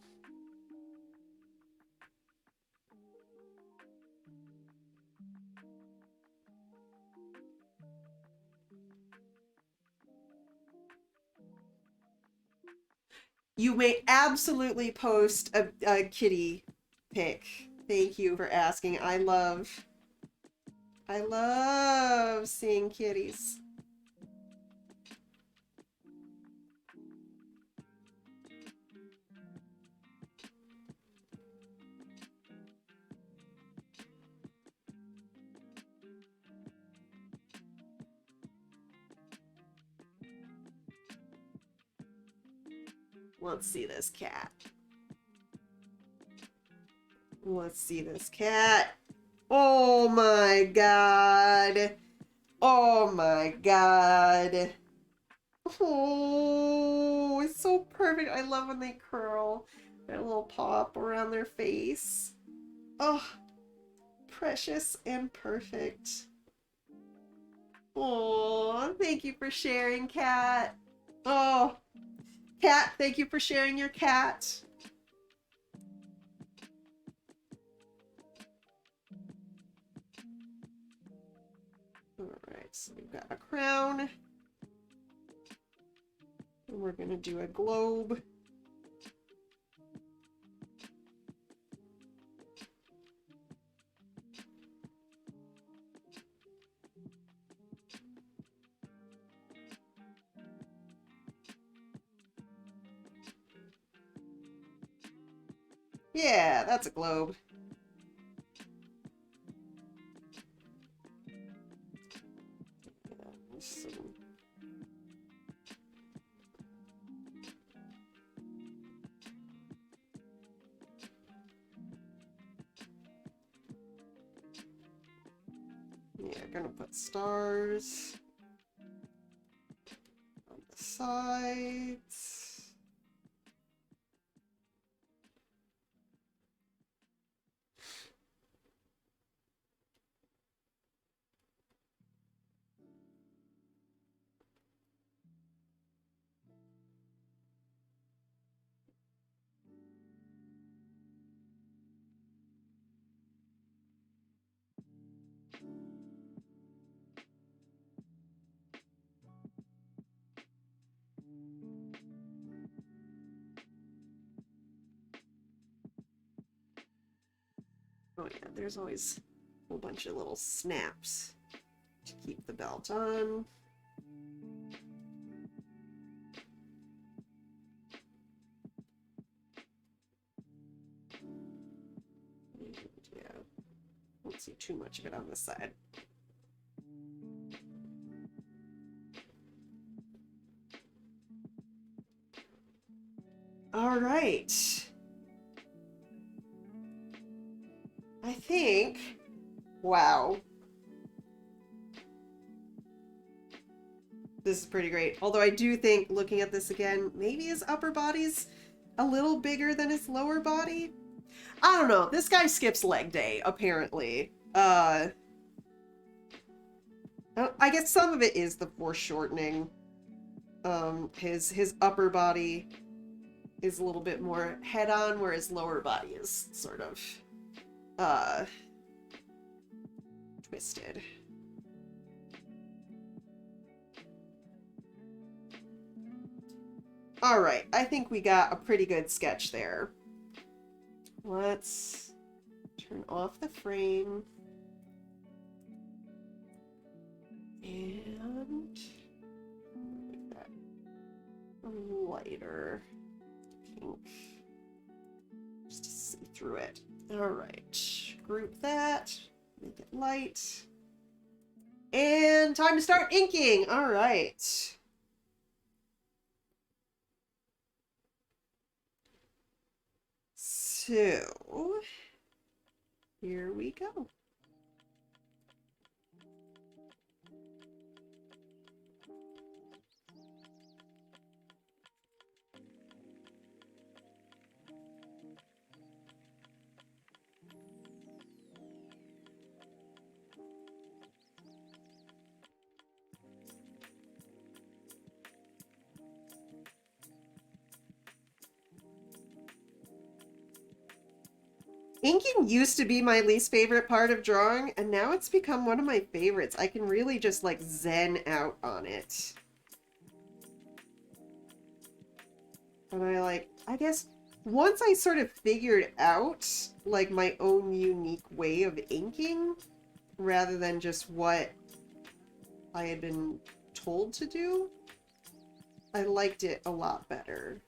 You may absolutely post a kitty pic. Thank you for asking. I love seeing kitties. Let's see this cat. Let's see this cat. Oh my god. Oh my god. Oh, it's so perfect. I love when they curl. That little pop around their face. Oh, precious and perfect. Oh, thank you for sharing, cat. Oh, cat, thank you for sharing your cat. Alright, so we've got a crown. And we're gonna do a globe. Yeah, that's a globe. Yeah, gonna put stars on the sides. Oh yeah, there's always a whole bunch of little snaps to keep the belt on. And yeah, won't see too much of it on this side. All right. I think, wow. This is pretty great. Although I do think, looking at this again, maybe his upper body's a little bigger than his lower body. I don't know. This guy skips leg day, apparently. I guess some of it is the foreshortening. His upper body is a little bit more head-on, where his lower body is sort of, twisted. Alright, I think we got a pretty good sketch there. Let's turn off the frame. And make that lighter pink. Just to see through it. Alright, group that. Make it light. And time to start inking! Alright. So, here we go. Inking used to be my least favorite part of drawing, and now it's become one of my favorites. I can really just, like, zen out on it. And I guess, once I sort of figured out, like, my own unique way of inking, rather than just what I had been told to do, I liked it a lot better.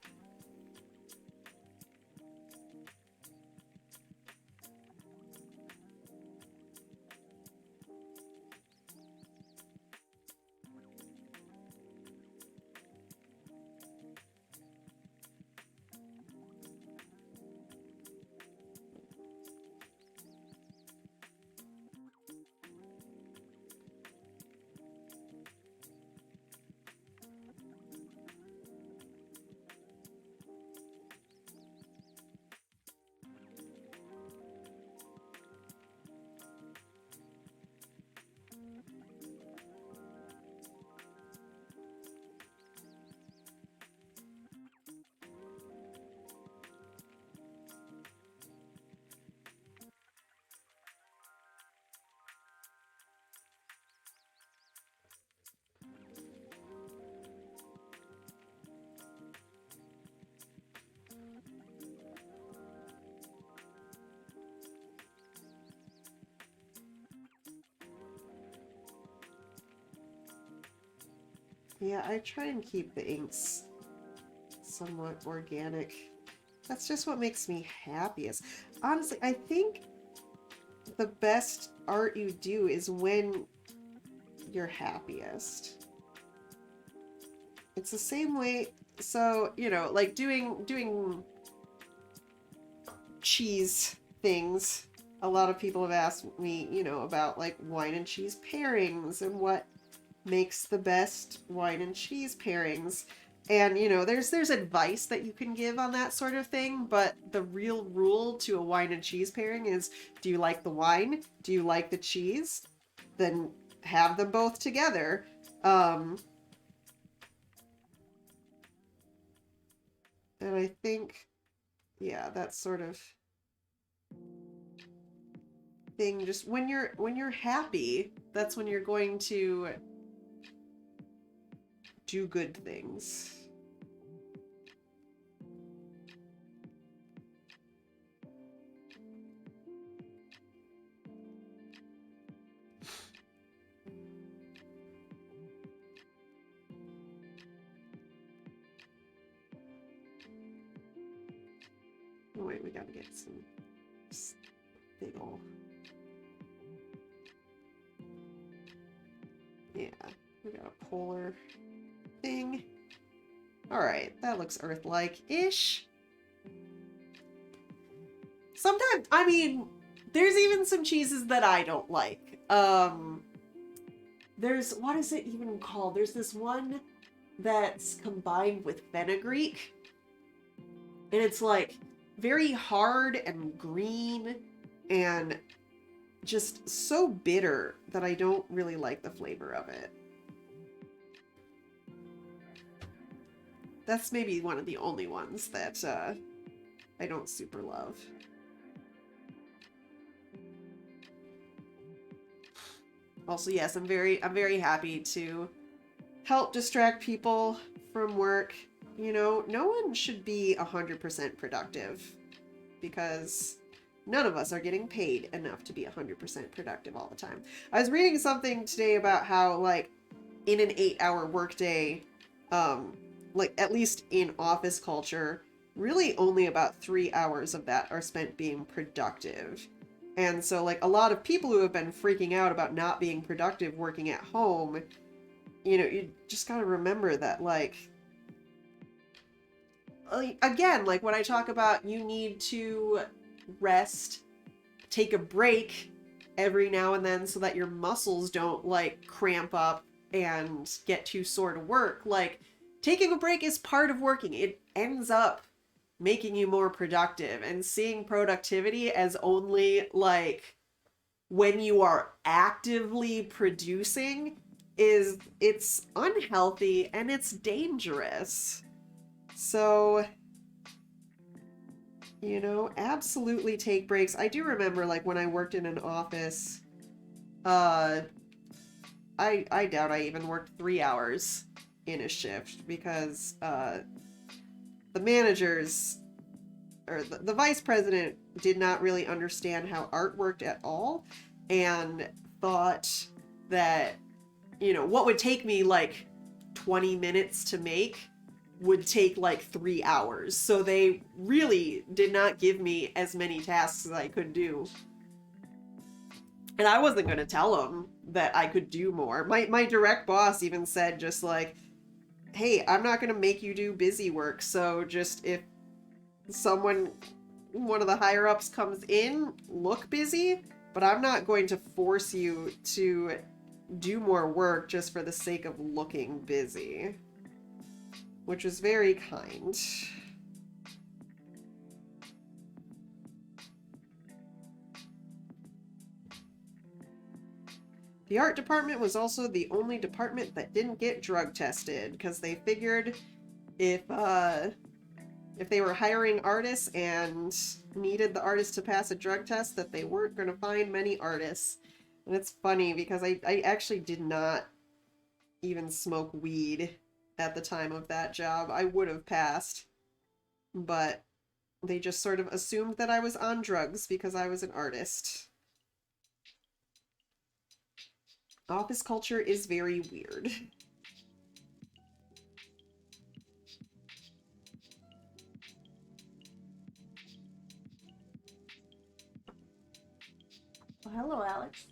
Yeah, I try and keep the inks somewhat organic. That's just what makes me happiest. Honestly, I think the best art you do is when you're happiest. It's the same way, so, you know, like doing cheese things. A lot of people have asked me, you know, about like wine and cheese pairings and what makes the best wine and cheese pairings. And you know, there's advice that you can give on that sort of thing, but the real rule to a wine and cheese pairing is, do you like the wine? Do you like the cheese? Then have them both together. And I think, yeah, that sort of thing, just when you're happy, that's when you're going to do good things. Oh wait, we gotta get some big ol'. Yeah, we got a polar thing. Alright, that looks Earth-like-ish. Sometimes, I mean, there's even some cheeses that I don't like. There's, what is it even called? There's this one that's combined with fenugreek. And it's like very hard and green and just so bitter that I don't really like the flavor of it. That's maybe one of the only ones that I don't super love. Also, yes, I'm very happy to help distract people from work. You know, no one should be 100% productive because none of us are getting paid enough to be 100% productive all the time. I was reading something today about how, like, in an 8-hour workday, like, at least in office culture, really only about 3 hours of that are spent being productive. And so, like, a lot of people who have been freaking out about not being productive working at home, you know, you just gotta remember that, like, again, like when I talk about you need to rest, take a break every now and then so that your muscles don't like cramp up and get too sore to work. Like, taking a break is part of working. It ends up making you more productive, and seeing productivity as only like when you are actively producing it's unhealthy and it's dangerous. So, you know, absolutely take breaks. I do remember, like, when I worked in an office, I doubt I even worked 3 hours in a shift because the managers, or the vice president, did not really understand how art worked at all and thought that, you know, what would take me like 20 minutes to make would take like 3 hours. So they really did not give me as many tasks as I could do. And I wasn't going to tell them that I could do more. My direct boss even said, just like, hey, I'm not going to make you do busy work. So just if one of the higher ups comes in, look busy, but I'm not going to force you to do more work just for the sake of looking busy. Which was very kind. The art department was also the only department that didn't get drug tested, because they figured if they were hiring artists and needed the artists to pass a drug test, that they weren't going to find many artists. And it's funny because I actually did not even smoke weed at the time of that job. I would have passed, but they just sort of assumed that I was on drugs because I was an artist. Office culture is very weird. Oh, hello, Alex.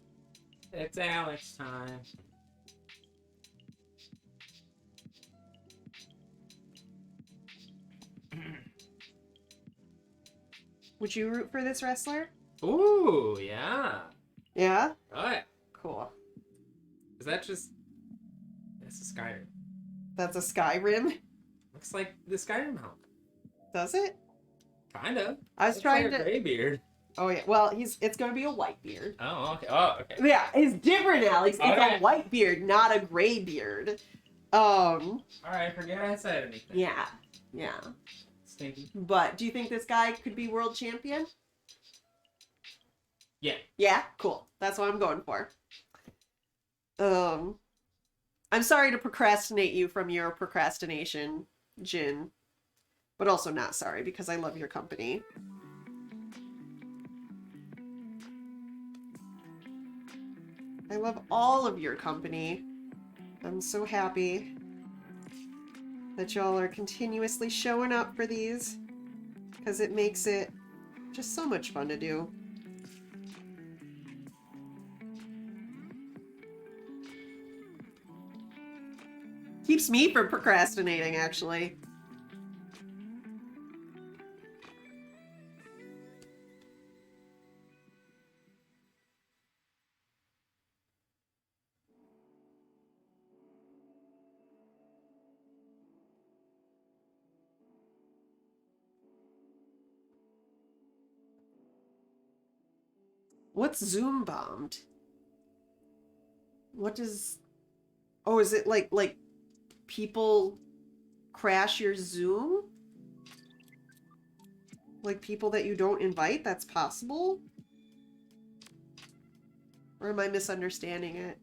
It's Alex time.
Would you root for this wrestler?
Ooh, yeah.
Yeah?
Right.
Cool.
Is that just... It's a Skyrim.
That's a Skyrim?
Looks like the Skyrim help.
Does it?
Kind of.
I was
Looks
trying
like a
to...
gray beard.
Oh, yeah. Well, it's going to be a white beard.
Oh, okay. Oh, okay.
Yeah, it's different, Alex. It's
Okay.
a white beard, not a gray beard.
Alright, forget I said anything.
Yeah. Yeah.
Stinky.
But do you think this guy could be world champion?
Yeah.
Yeah? Cool. That's what I'm going for. I'm sorry to procrastinate you from your procrastination, Jin. But also not sorry, because I love your company. I love all of your company. I'm so happy that y'all are continuously showing up for these, because it makes it just so much fun to do. Keeps me from procrastinating, actually. What's Zoom bombed? What does... Oh, is it like people crash your Zoom? Like people that you don't invite? That's possible? Or am I misunderstanding it?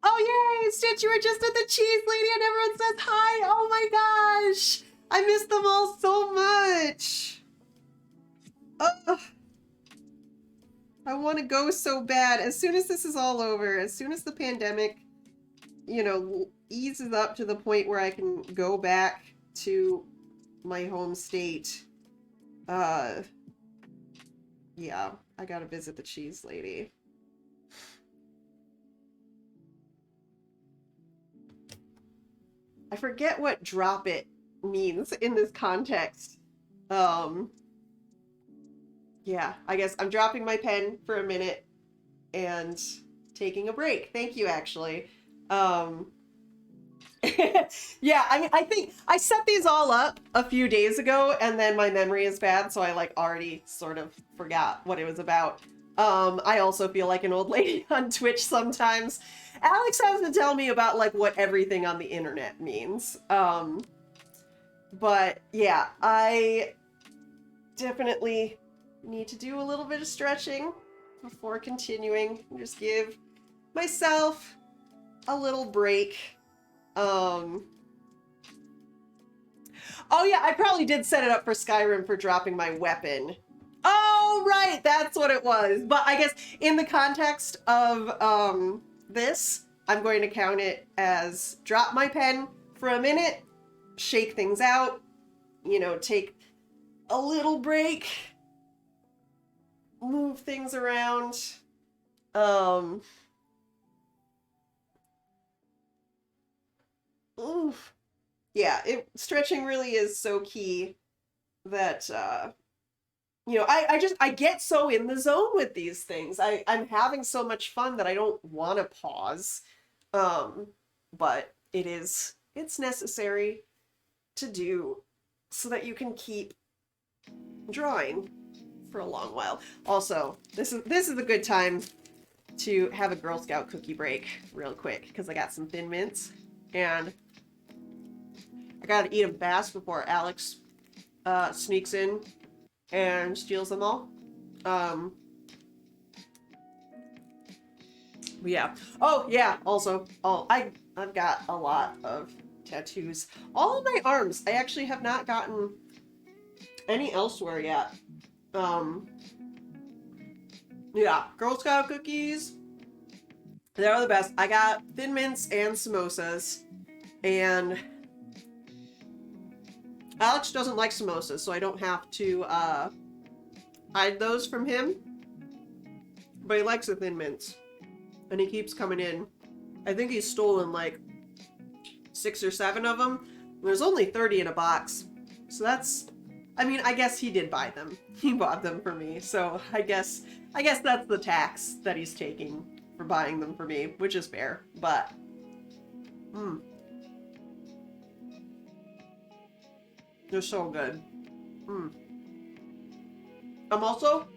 Oh, yay! Stitch, you were just at the cheese lady and everyone says hi! Oh my gosh! I miss them all so much! Ugh. I want to go so bad. As soon as this is all over, as soon as the pandemic, you know, eases up to the point where I can go back to my home state, yeah, I gotta visit the cheese lady. I forget what drop it means in this context. Yeah, I guess I'm dropping my pen for a minute and taking a break. Thank you, actually. Yeah, I think I set these all up a few days ago, and then my memory is bad, so I like already sort of forgot what it was about. I also feel like an old lady on Twitch sometimes. Alex has to tell me about like what everything on the internet means. But yeah, I definitely need to do a little bit of stretching before continuing. Just give myself a little break. Oh yeah, I probably did set it up for Skyrim for dropping my weapon. Oh, right, that's what it was. But I guess in the context of this, I'm going to count it as drop my pen for a minute, shake things out, you know, take a little break, move things around. Oof. Yeah, stretching really is so key that you know, I get so in the zone with these things. I'm having so much fun that I don't want to pause. But it's necessary to do so that you can keep drawing for a long while. Also, this is a good time to have a Girl Scout cookie break real quick because I got some Thin Mints and I gotta eat them fast before Alex sneaks in and steals them all. Yeah. Oh yeah. Also, I've got a lot of tattoos. All of my arms. I actually have not gotten any elsewhere yet. Yeah. Girl Scout cookies. They're the best. I got Thin Mints and samosas, and Alex doesn't like samosas, so I don't have to hide those from him. But he likes the Thin Mints, and he keeps coming in. I think he's stolen like 6 or 7 of them. There's only 30 in a box, so that's. I mean, I guess he did buy them. He bought them for me, so I guess that's the tax that he's taking for buying them for me, which is fair, but they're so good. I'm also,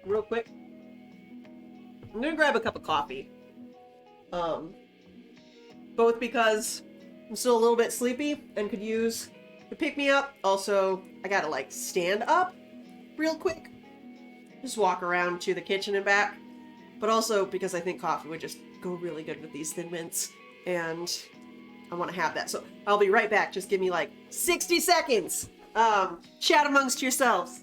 real quick, I'm gonna grab a cup of coffee. Both because I'm still a little bit sleepy and could use the pick-me-up. Also, I gotta like stand up real quick. Just walk around to the kitchen and back. But also because I think coffee would just go really good with these Thin Mints. And I want to have that. So I'll be right back. Just give me like 60 seconds. Chat amongst yourselves.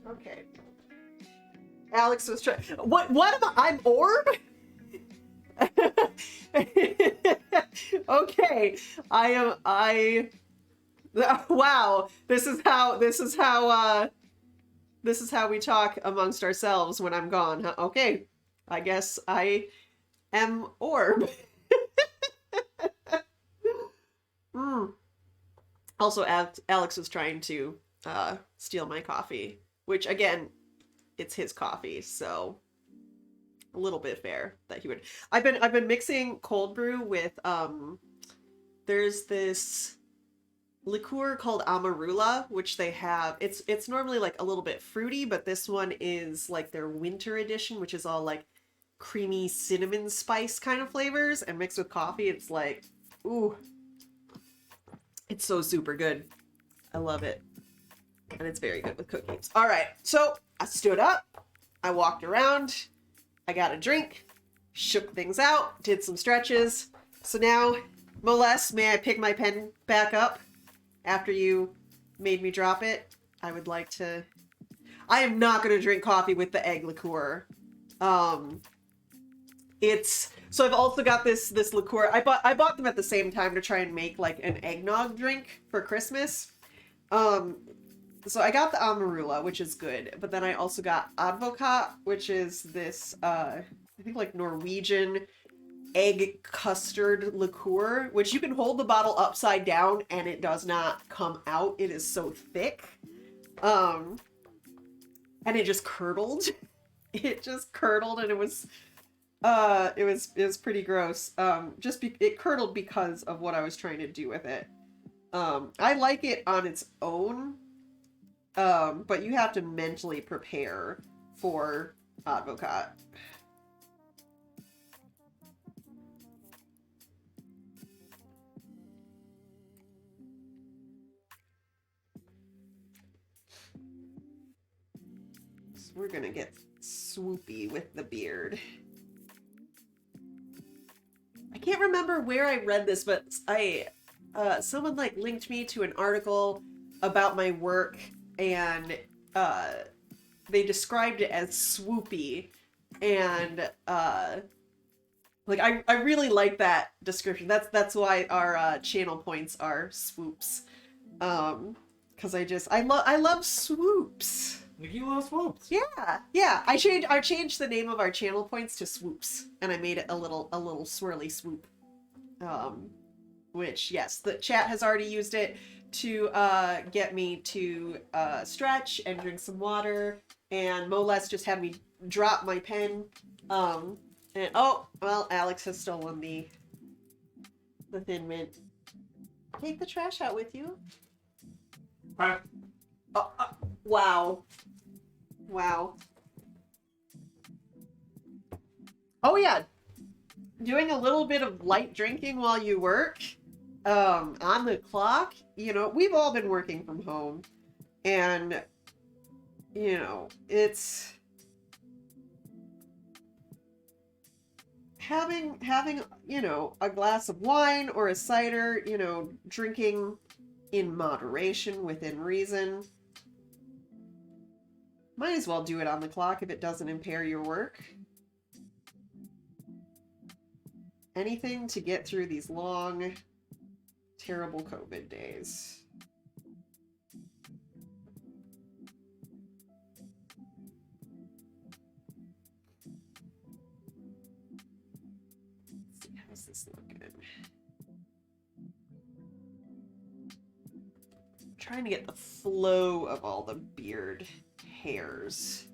Okay. Alex was trying. What am I? I'm Orb? Okay. Wow. This is how we talk amongst ourselves when I'm gone. Huh? Okay. I guess I am Orb. Also, Alex was trying to steal my coffee, which again, it's his coffee, so a little bit fair that he would. I've been mixing cold brew with there's this liqueur called Amarula, which they have. It's normally like a little bit fruity, but this one is like their winter edition, which is all like creamy cinnamon spice kind of flavors, and mixed with coffee, it's like, ooh. It's so super good. I love it. And it's very good with cookies. All right, so I stood up, I walked around, I got a drink, shook things out, did some stretches. So now, Molest, may I pick my pen back up after you made me drop it? I would like to... I am not going to drink coffee with the egg liqueur. So I've also got this liqueur. I bought them at the same time to try and make like an eggnog drink for Christmas. So I got the Amarula, which is good, but then I also got Advocat, which is this I think like Norwegian egg custard liqueur, which you can hold the bottle upside down and it does not come out. It is so thick. And it just curdled. It just curdled, and it was pretty gross. It curdled because of what I was trying to do with it. I like it on its own, but you have to mentally prepare for Advocat. So we're gonna get swoopy with the beard. I can't remember where I read this, but someone like linked me to an article about my work, and they described it as swoopy, and Like I really like that description. That's why our channel points are swoops. Because I love swoops.
You lost swoops.
Yeah. I changed the name of our channel points to swoops, and I made it a little swirly swoop. Which yes, the chat has already used it to get me to stretch and drink some water, and Moles just had me drop my pen. And oh well, Alex has stolen the Thin Mint. Take the trash out with you.
Huh?
Oh, wow. Wow. Oh yeah, doing a little bit of light drinking while you work, on the clock. You know, we've all been working from home, and you know, it's having you know, a glass of wine or a cider. You know, drinking in moderation within reason. Might as well do it on the clock if it doesn't impair your work. Anything to get through these long, terrible COVID days. Let's see, how's this looking? I'm trying to get the flow of all the beard hairs.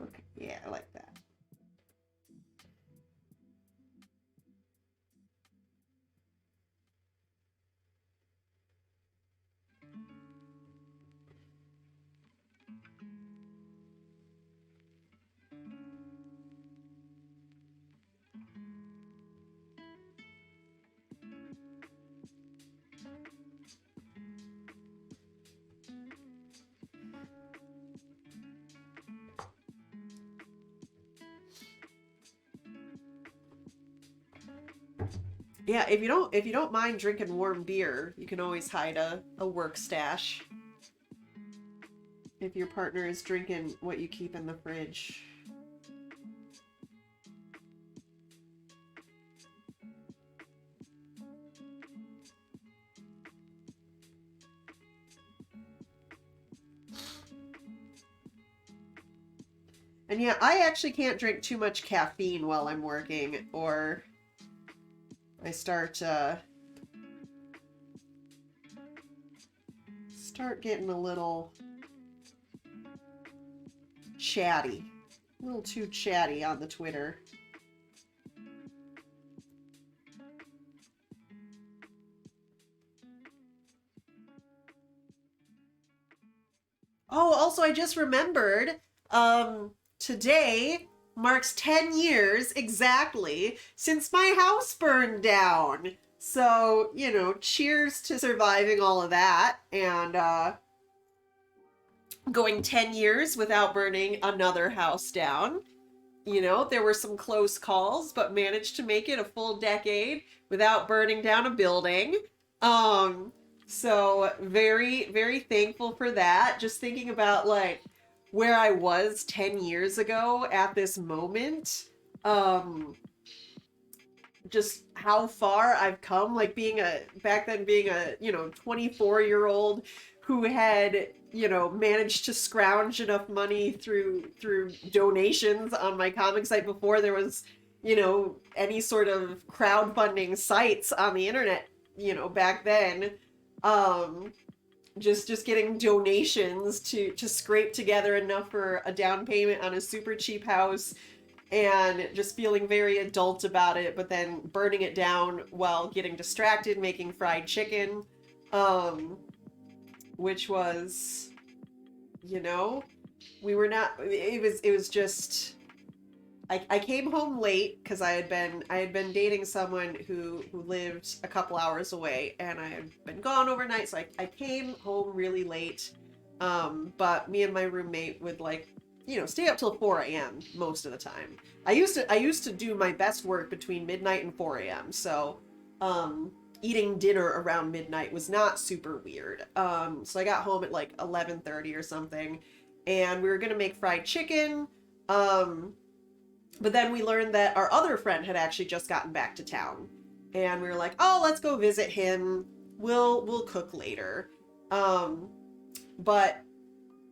Okay, yeah, I like that. Yeah, if you don't mind drinking warm beer, you can always hide a work stash. If your partner is drinking what you keep in the fridge. And yeah, I actually can't drink too much caffeine while I'm working, or I start getting a little chatty. A little too chatty on the Twitter. Oh, also I just remembered, today marks 10 years exactly since my house burned down. So, you know, cheers to surviving all of that and going 10 years without burning another house down. You know, there were some close calls, but managed to make it a full decade without burning down a building. So very, very thankful for that. Just thinking about like where I was 10 years ago at this moment. Just how far I've come, like back then being a, you know, 24-year-old who had, you know, managed to scrounge enough money through donations on my comic site before there was, you know, any sort of crowdfunding sites on the internet, you know, back then. Just getting donations to scrape together enough for a down payment on a super cheap house, and just feeling very adult about it, but then burning it down while getting distracted making fried chicken, which was, you know, we were not, it was just I came home late because I had been dating someone who lived a couple hours away, and I had been gone overnight, so I came home really late. But me and my roommate would stay up till 4 a.m. most of the time. I used to do my best work between midnight and 4 a.m. So eating dinner around midnight was not super weird. So I got home at like 11:30 or something, and we were gonna make fried chicken. But then we learned that our other friend had actually just gotten back to town, and we were like, "Oh, let's go visit him. We'll cook later." But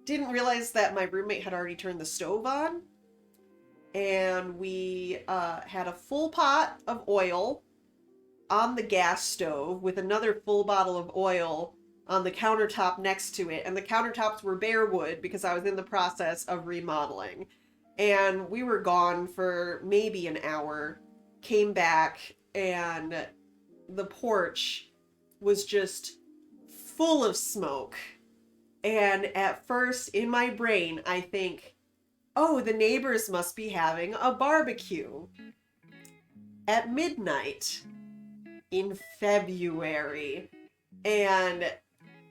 didn't realize that my roommate had already turned the stove on, and we had a full pot of oil on the gas stove with another full bottle of oil on the countertop next to it, and the countertops were bare wood because I was in the process of remodeling. And we were gone for maybe an hour, came back, and the porch was just full of smoke. And at first, in my brain, I think, oh, the neighbors must be having a barbecue at midnight in February. And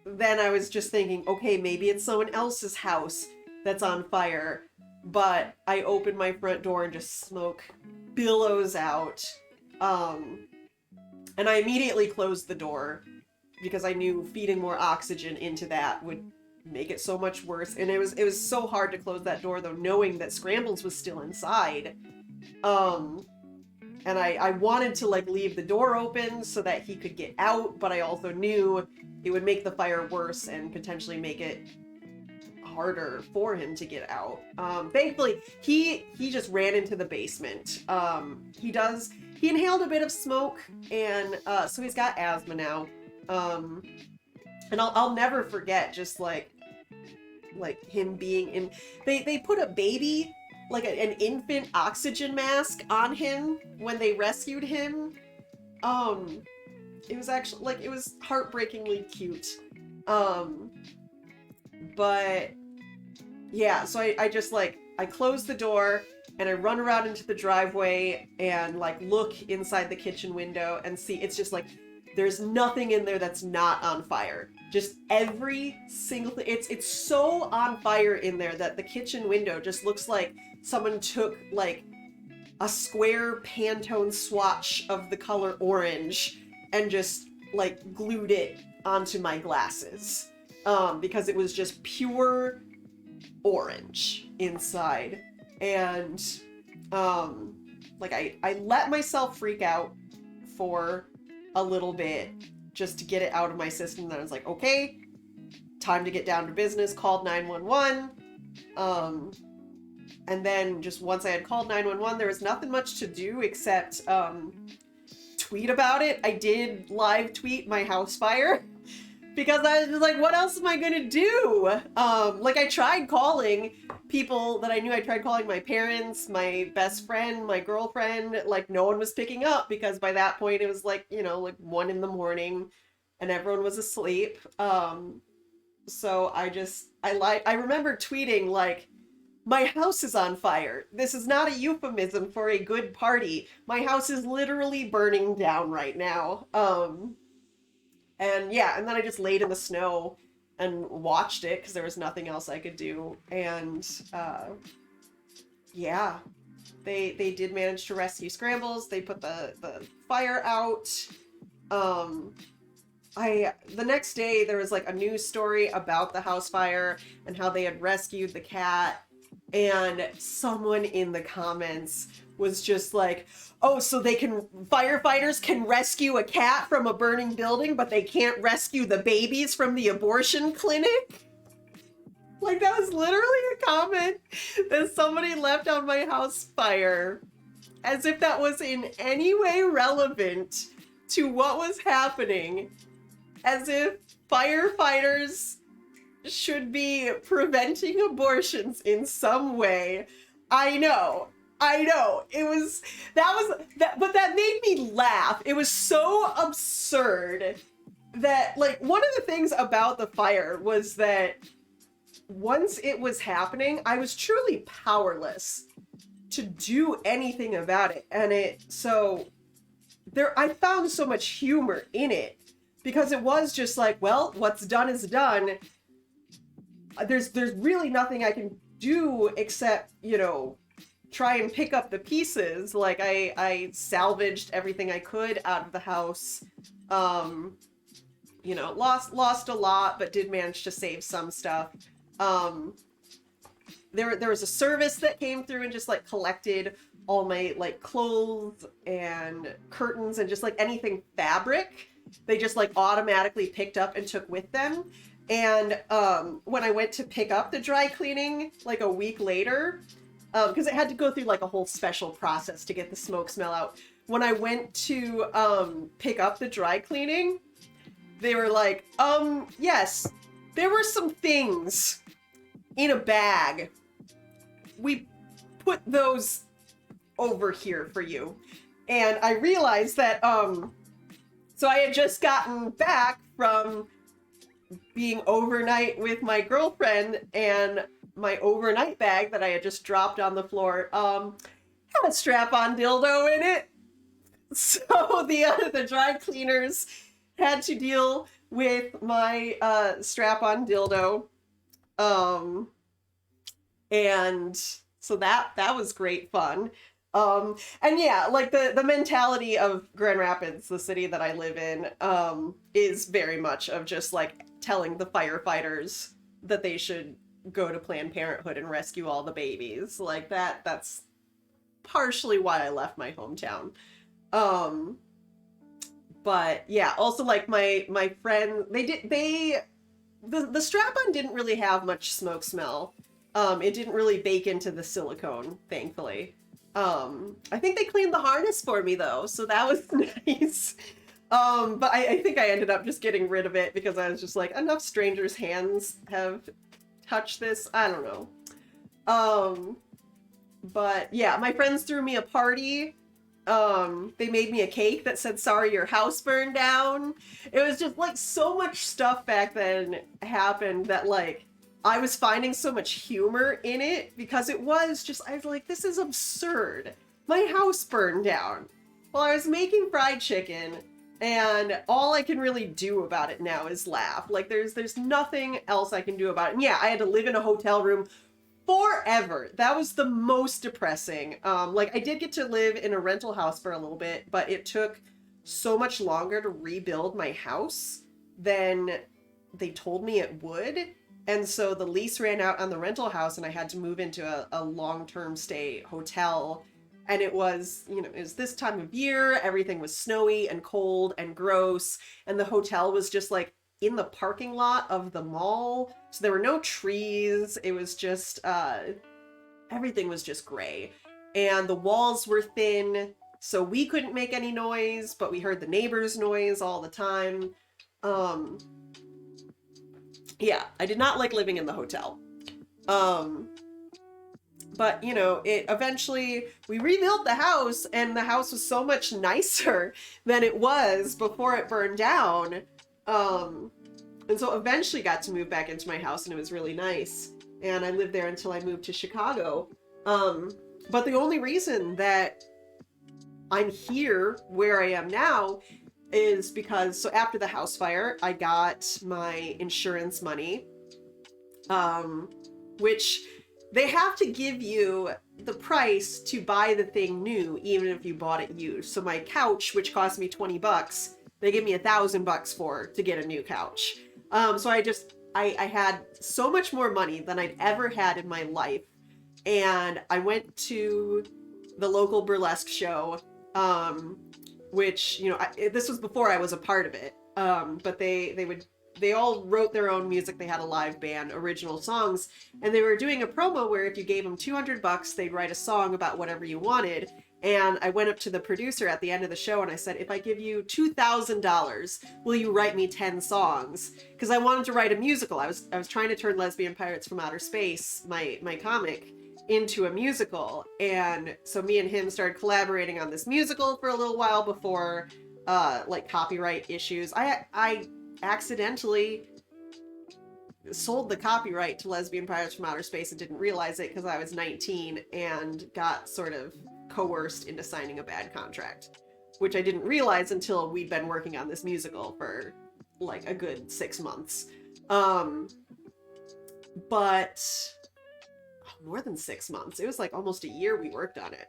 then I was just thinking, okay, maybe it's someone else's house that's on fire. But I opened my front door and just smoke billows out. And I immediately closed the door because I knew feeding more oxygen into that would make it so much worse. And it was so hard to close that door, though, knowing that Scrambles was still inside. And I wanted to leave the door open so that he could get out, but I also knew it would make the fire worse and potentially make it harder for him to get out. Thankfully, he just ran into the basement. He inhaled a bit of smoke, and so he's got asthma now. And I'll never forget just like him being in. They put a baby, an infant oxygen mask on him when they rescued him. It was actually it was heartbreakingly cute. But yeah, so I just I close the door and I run around into the driveway and look inside the kitchen window and see it's just there's nothing in there that's not on fire. Just every single thing. It's so on fire in there that the kitchen window just looks like someone took a square Pantone swatch of the color orange and just glued it onto my glasses. Because it was just pure orange inside. And I let myself freak out for a little bit just to get it out of my system. And then I was like, okay, time to get down to business, called 911. And then just once I had called 911, there was nothing much to do except tweet about it. I did live tweet my house fire because I was just like, what else am I gonna do? I tried calling people that I knew. I tried calling my parents, my best friend, my girlfriend. No one was picking up because by that point it was 1 a.m. and everyone was asleep. So I remember tweeting my house is on fire. This is not a euphemism for a good party. My house is literally burning down right now. And yeah, and then I just laid in the snow and watched it because there was nothing else I could do. And yeah, they did manage to rescue Scrambles. They put the fire out. The next day there was a news story about the house fire and how they had rescued the cat. And someone in the comments was just oh, so firefighters can rescue a cat from a burning building, but they can't rescue the babies from the abortion clinic? That was literally a comment that somebody left on my house fire, as if that was in any way relevant to what was happening, as if firefighters should be preventing abortions in some way. I know. But that made me laugh. It was so absurd that one of the things about the fire was that once it was happening, I was truly powerless to do anything about it. And I found so much humor in it because it was just like, well, what's done is done. There's really nothing I can do except, try and pick up the pieces. Like I salvaged everything I could out of the house. Lost a lot, but did manage to save some stuff. There was a service that came through and just like collected all my like clothes and curtains and just like anything fabric. They just like automatically picked up and took with them. And when I went to pick up the dry cleaning like a week later, because it had to go through like a whole special process to get the smoke smell out. When I went to pick up the dry cleaning, they were like, yes, there were some things in a bag. We put those over here for you. And I realized that, so I had just gotten back from being overnight with my girlfriend, and my overnight bag that I had just dropped on the floor, had a strap-on dildo in it. So the dry cleaners had to deal with my strap-on dildo. And so that was great fun. And yeah, like the mentality of Grand Rapids, the city that I live in, is very much of just like telling the firefighters that they should go to Planned Parenthood and rescue all the babies. Like that's partially why I left my hometown. But yeah, also like my friend, the strap-on didn't really have much smoke smell. It didn't really bake into the silicone, thankfully. I think they cleaned the harness for me though, so that was nice. But I think I ended up just getting rid of it because I was just like, enough strangers' hands have touched this. I don't know. But yeah, my friends threw me a party. They made me a cake that said, sorry, your house burned down. It was just like so much stuff back then happened that like, I was finding so much humor in it because it was just, I was like, this is absurd. My house burned down while I was making fried chicken, and all I can really do about it now is laugh. Like there's nothing else I can do about it. And yeah, I had to live in a hotel room forever. That was the most depressing. Like I did get to live in a rental house for a little bit, but it took so much longer to rebuild my house than they told me it would. And so the lease ran out on the rental house and I had to move into a long-term stay hotel. And it was, it was this time of year, everything was snowy and cold and gross. And the hotel was just like in the parking lot of the mall. So there were no trees. It was just, everything was just gray. And the walls were thin, so we couldn't make any noise, but we heard the neighbors' noise all the time. Yeah, I did not like living in the hotel. But, it eventually, we rebuilt the house, and the house was so much nicer than it was before it burned down. And so eventually got to move back into my house, and it was really nice. And I lived there until I moved to Chicago. But the only reason that I'm here where I am now is because, so after the house fire, I got my insurance money, which they have to give you the price to buy the thing new, even if you bought it used. So my couch, which cost me $20, they give me $1,000 for to get a new couch. So I had so much more money than I'd ever had in my life. And I went to the local burlesque show, which, this was before I was a part of it. But they all wrote their own music. They had a live band, original songs, and they were doing a promo where if you gave them $200, they'd write a song about whatever you wanted. And I went up to the producer at the end of the show and I said, if I give you $2,000, will you write me 10 songs? Because I wanted to write a musical. I was trying to turn Lesbian Pirates from Outer Space, my comic, into a musical. And so me and him started collaborating on this musical for a little while before like copyright issues. I accidentally sold the copyright to Lesbian Pirates from Outer Space and didn't realize it because I was 19 and got sort of coerced into signing a bad contract, which I didn't realize until we'd been working on this musical for like a good 6 months. But more than 6 months. It was like almost a year we worked on it.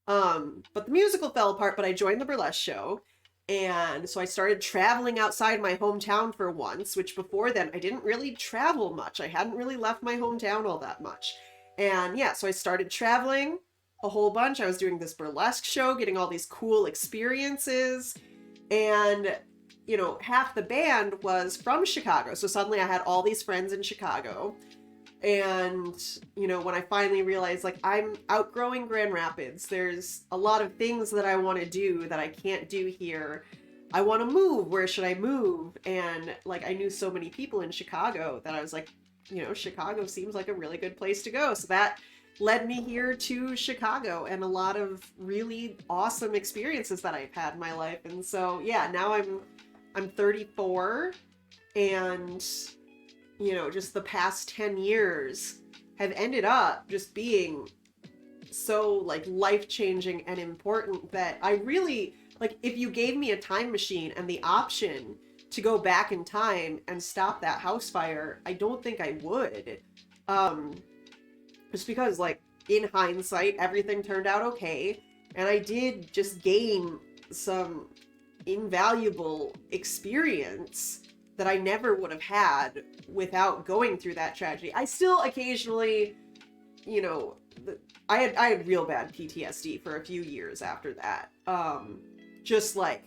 But the musical fell apart, but I joined the burlesque show. And so I started traveling outside my hometown for once, which before then I didn't really travel much. I hadn't really left my hometown all that much. And yeah, so I started traveling a whole bunch. I was doing this burlesque show, getting all these cool experiences. And, you know, half the band was from Chicago. So suddenly I had all these friends in Chicago. And, you know, when I finally realized, like, I'm outgrowing Grand Rapids, there's a lot of things that I want to do that I can't do here. I want to move. Where should I move? And, like, I knew so many people in Chicago that I was like, you know, Chicago seems like a really good place to go. So that led me here to Chicago and a lot of really awesome experiences that I've had in my life. And so, yeah, now I'm 34 and, you know, just the past 10 years have ended up just being so like life-changing and important that I really, like, if you gave me a time machine and the option to go back in time and stop that house fire, I don't think I would. Just because, like, in hindsight, everything turned out okay, and I did just gain some invaluable experience that I never would have had without going through that tragedy. I still occasionally, you know, I had real bad PTSD for a few years after that. Just like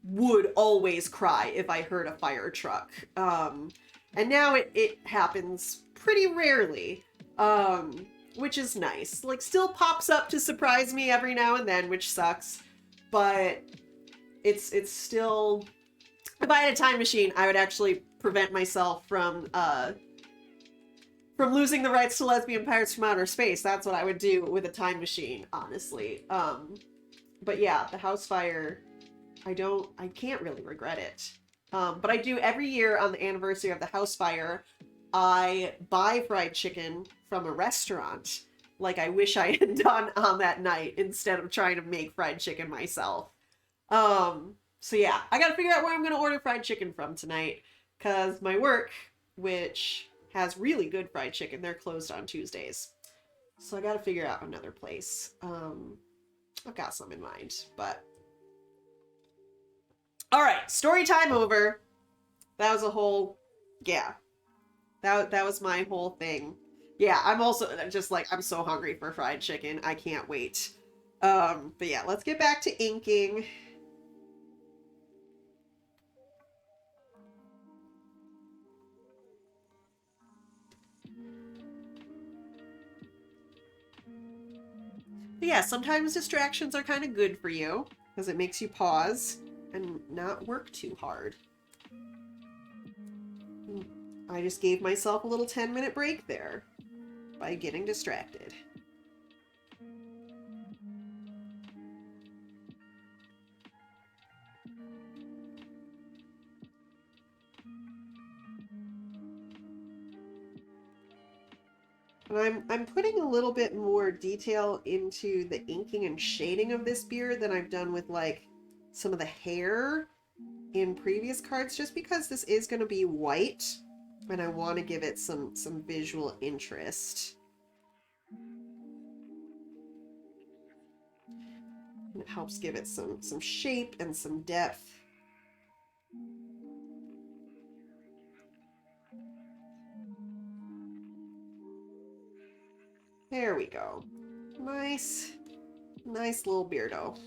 would always cry if I heard a fire truck. And now it happens pretty rarely, which is nice. Like, still pops up to surprise me every now and then, which sucks, but it's still. If I had a time machine, I would actually prevent myself from losing the rights to Lesbian Pirates from Outer Space. That's what I would do with a time machine, honestly. But yeah, the house fire, I can't really regret it. But I do every year on the anniversary of the house fire, I buy fried chicken from a restaurant, like I wish I had done on that night, instead of trying to make fried chicken myself. So yeah, I gotta figure out where I'm gonna order fried chicken from tonight, because my work, which has really good fried chicken, they're closed on Tuesdays. So I gotta figure out another place. I've got some in mind, but... Alright, story time over. That was a whole... Yeah. That was my whole thing. Yeah, I'm also just like, I'm so hungry for fried chicken. I can't wait. But yeah, let's get back to inking. But yeah, sometimes distractions are kind of good for you, because it makes you pause and not work too hard. I just gave myself a little 10-minute break there by getting distracted. And I'm putting a little bit more detail into the inking and shading of this beard than I've done with, like, some of the hair in previous cards, just because this is going to be white, and I want to give it some visual interest. And it helps give it some shape and some depth. There we go. Nice little beardo.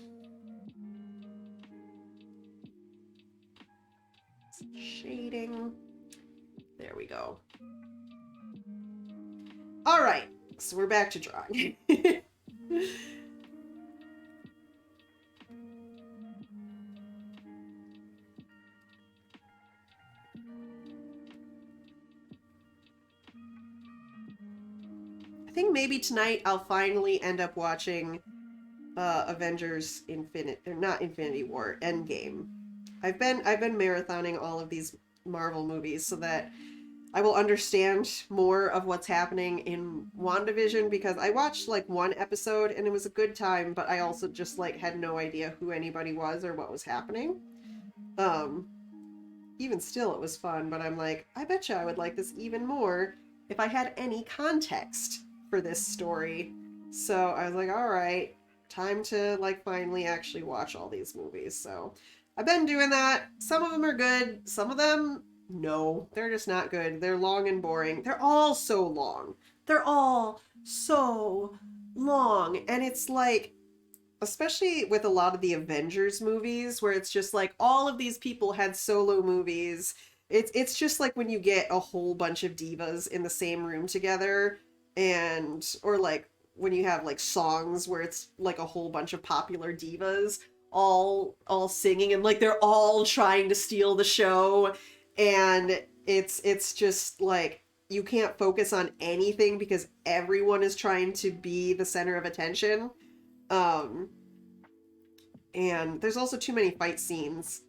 Some shading. There we go. All right, so we're back to drawing. I think maybe tonight I'll finally end up watching Avengers not Infinity War, Endgame. I've been marathoning all of these Marvel movies so that I will understand more of what's happening in WandaVision because I watched like one episode and it was a good time, but I also just like had no idea who anybody was or what was happening. Um, Even still, it was fun, but I'm like, I bet you I would like this even more if I had any context for this story. So I was like, all right, time to like finally actually watch all these movies. So I've been doing that. Some of them are good, some of them, no, they're just not good. They're long and boring. They're all so long. They're all so long. And it's like, especially with a lot of the Avengers movies where it's just like all of these people had solo movies. It's just like when you get a whole bunch of divas in the same room together and or like when you have like songs where it's like a whole bunch of popular divas all singing and like they're all trying to steal the show and it's just like you can't focus on anything because everyone is trying to be the center of attention. um and there's also too many fight scenes,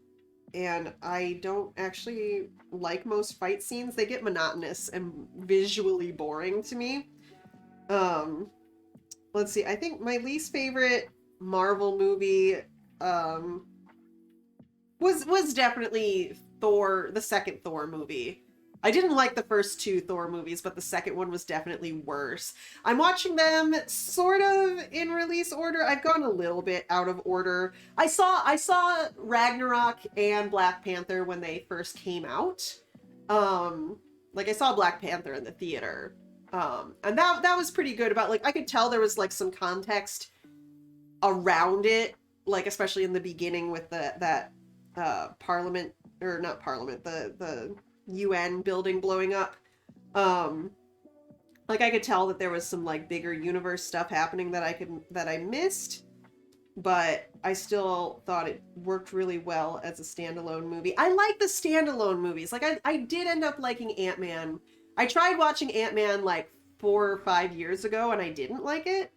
and I don't actually like most fight scenes. They get monotonous and visually boring to me. Um, let's see. I think my least favorite Marvel movie um, was definitely Thor, the second Thor movie. I didn't like the first two Thor movies, but the second one was definitely worse. I'm watching them sort of in release order. I've gone a little bit out of order. I saw Ragnarok and Black Panther when they first came out. Um like I saw Black Panther in the theater. And that was pretty good about like I could tell there was like some context around it, like especially in the beginning with that parliament or not parliament, the UN building blowing up. Um like I could tell that there was some like bigger universe stuff happening that I missed, but I still thought it worked really well as a standalone movie. I like the standalone movies. Like I did end up liking Ant-Man. I tried watching Ant-Man like 4 or 5 years ago and I didn't like it.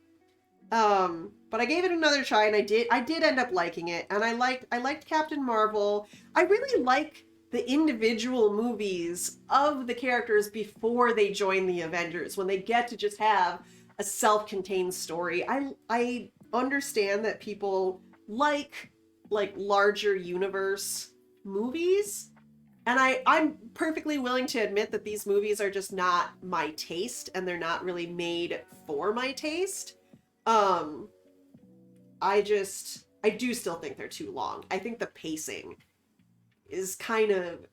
But I gave it another try and I did end up liking it. And I liked Captain Marvel. I really like the individual movies of the characters before they join the Avengers, when they get to just have a self-contained story. I understand that people like larger universe movies, and I'm perfectly willing to admit that these movies are just not my taste and they're not really made for my taste. Um, I do still think they're too long. I think the pacing is kind of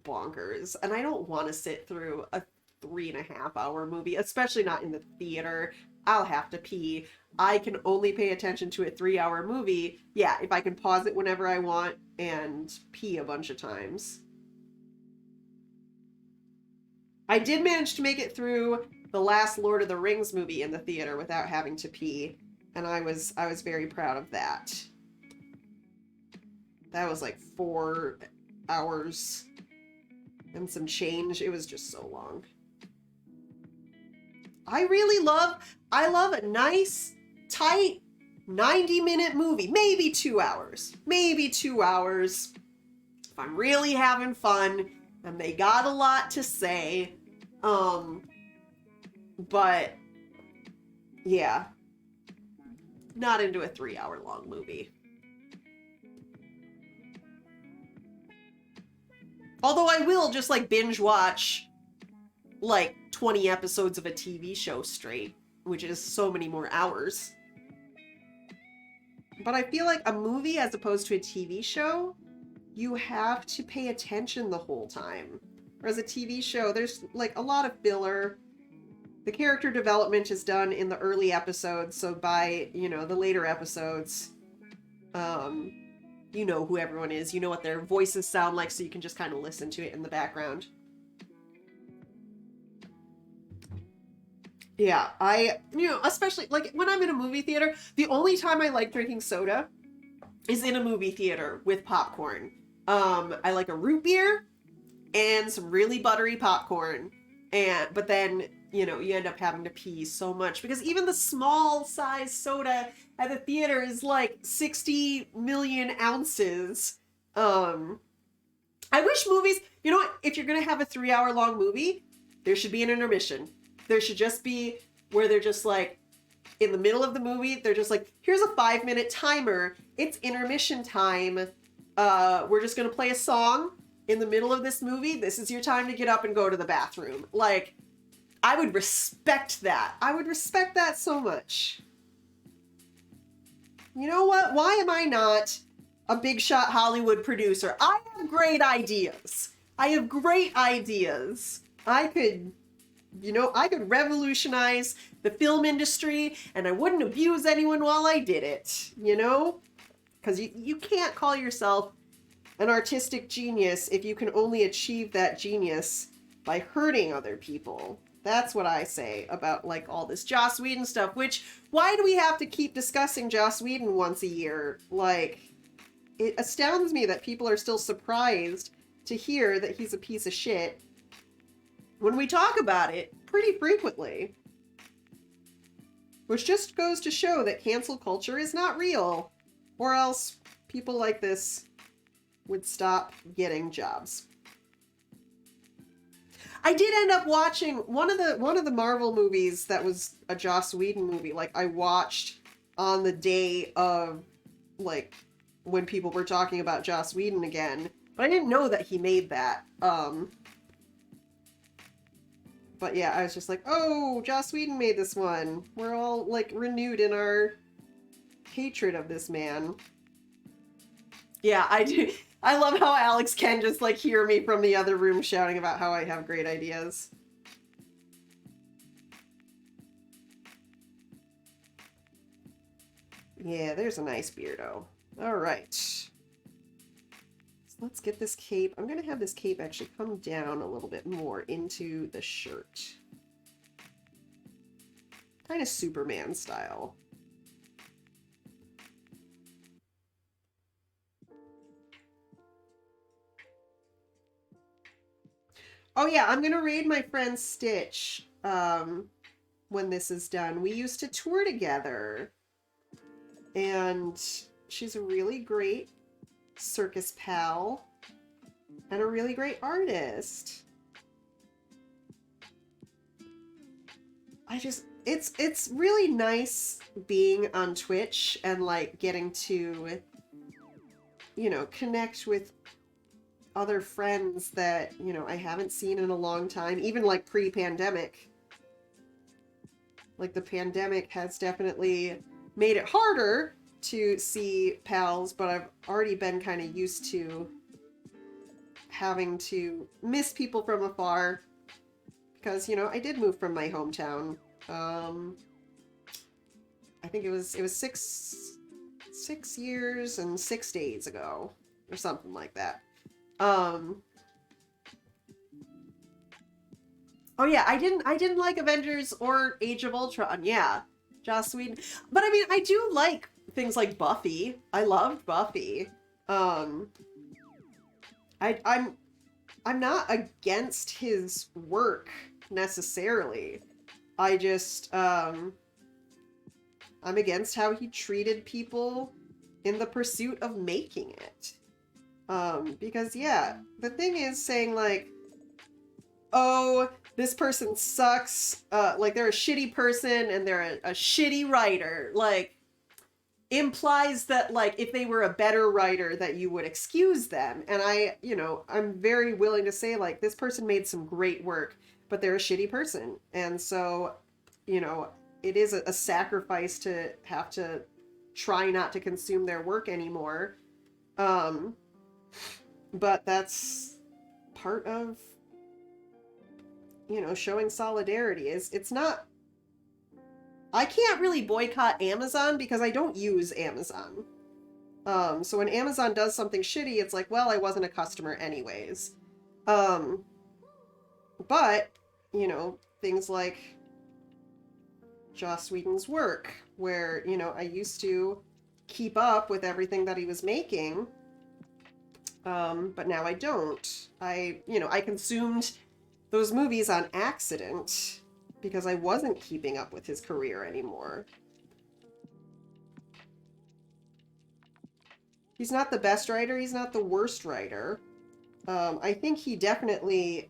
bonkers, and I don't want to sit through a 3.5 hour movie, especially not in the theater. I'll have to pee. I can only pay attention to a 3 hour movie, yeah, if I can pause it whenever I want and pee a bunch of times. I did manage to make it through the last Lord of the Rings movie in the theater without having to pee, and I was very proud of that. That was like 4 hours and some change. It was just so long. I love a nice, tight 90-minute movie. Maybe 2 hours. Maybe 2 hours. If I'm really having fun and they got a lot to say. But yeah, not into a 3 hour long movie. Although I will just like binge watch like 20 episodes of a TV show straight, which is so many more hours. But I feel like a movie as opposed to a TV show, you have to pay attention the whole time. Whereas a TV show, there's like a lot of filler. The character development is done in the early episodes, so by, the later episodes, um, you know who everyone is, you know what their voices sound like, so you can just kind of listen to it in the background. Yeah, especially like when I'm in a movie theater, the only time I like drinking soda is in a movie theater with popcorn. I like a root beer and some really buttery popcorn. But then, you end up having to pee so much because even the small size soda at the theater is like 60 million ounces. I wish movies, you know what, if you're going to have a 3-hour long movie, there should be an intermission. There should just be where they're just like, in the middle of the movie, they're just like, here's a 5-minute timer. It's intermission time. We're just going to play a song in the middle of this movie. This is your time to get up and go to the bathroom. Like, I would respect that. I would respect that so much. You know what? Why am I not a big shot Hollywood producer? I have great ideas. I have great ideas. I could revolutionize the film industry, and I wouldn't abuse anyone while I did it, you know? Because you can't call yourself an artistic genius if you can only achieve that genius by hurting other people. That's what I say about, like, all this Joss Whedon stuff, which, why do we have to keep discussing Joss Whedon once a year? Like, it astounds me that people are still surprised to hear that he's a piece of shit when we talk about it pretty frequently. Which just goes to show that cancel culture is not real, or else people like this would stop getting jobs. I did end up watching one of the Marvel movies that was a Joss Whedon movie. Like, I watched on the day of, like, when people were talking about Joss Whedon again, but I didn't know that he made that. But yeah, I was just like, oh, Joss Whedon made this one. We're all, like, renewed in our hatred of this man. Yeah, I do. I love how Alex can just, like, hear me from the other room shouting about how I have great ideas. Yeah, there's a nice beardo. All right. So let's get this cape. I'm going to have this cape actually come down a little bit more into the shirt. Kind of Superman style. Oh yeah, I'm gonna raid my friend Stitch when this is done. We used to tour together, and she's a really great circus pal and a really great artist. It's really nice being on Twitch and, like, getting to, you know, connect with other friends that, you know, I haven't seen in a long time, even, like, pre-pandemic. Like, the pandemic has definitely made it harder to see pals, but I've already been kind of used to having to miss people from afar because, you know, I did move from my hometown. I think it was 6 years and 6 days ago or something like that. Oh yeah, I didn't like Avengers or Age of Ultron. Yeah, Joss Whedon. But I mean, I do like things like Buffy. I loved Buffy. I'm not against his work necessarily. I just I'm against how he treated people in the pursuit of making it. Because yeah, the thing is saying, like, oh, this person sucks, like they're a shitty person and they're a shitty writer, like, implies that, like, if they were a better writer that you would excuse them. And I'm very willing to say, like, this person made some great work, but they're a shitty person. And so, you know, it is a sacrifice to have to try not to consume their work anymore. But that's part of, you know, showing solidarity. It's not, I can't really boycott Amazon because I don't use Amazon. So when Amazon does something shitty, it's like, well, I wasn't a customer anyways. But, you know, things like Joss Whedon's work, where, you know, I used to keep up with everything that he was making, but now I don't. I consumed those movies on accident because I wasn't keeping up with his career anymore. He's not the best writer, he's not the worst writer. I think he definitely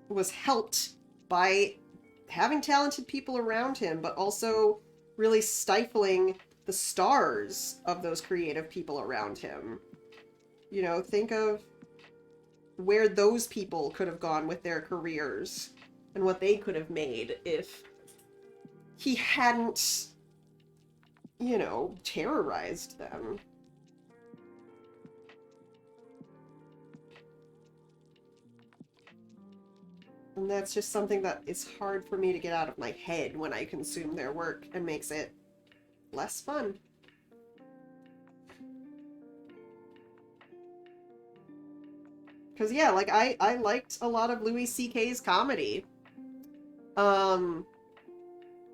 was helped by having talented people around him, but also really stifling the stars of those creative people around him. You know, think of where those people could have gone with their careers and what they could have made if he hadn't, you know, terrorized them. And that's just something that is hard for me to get out of my head when I consume their work, and makes it less fun. Because, yeah, like, I liked a lot of Louis C.K.'s comedy. Um,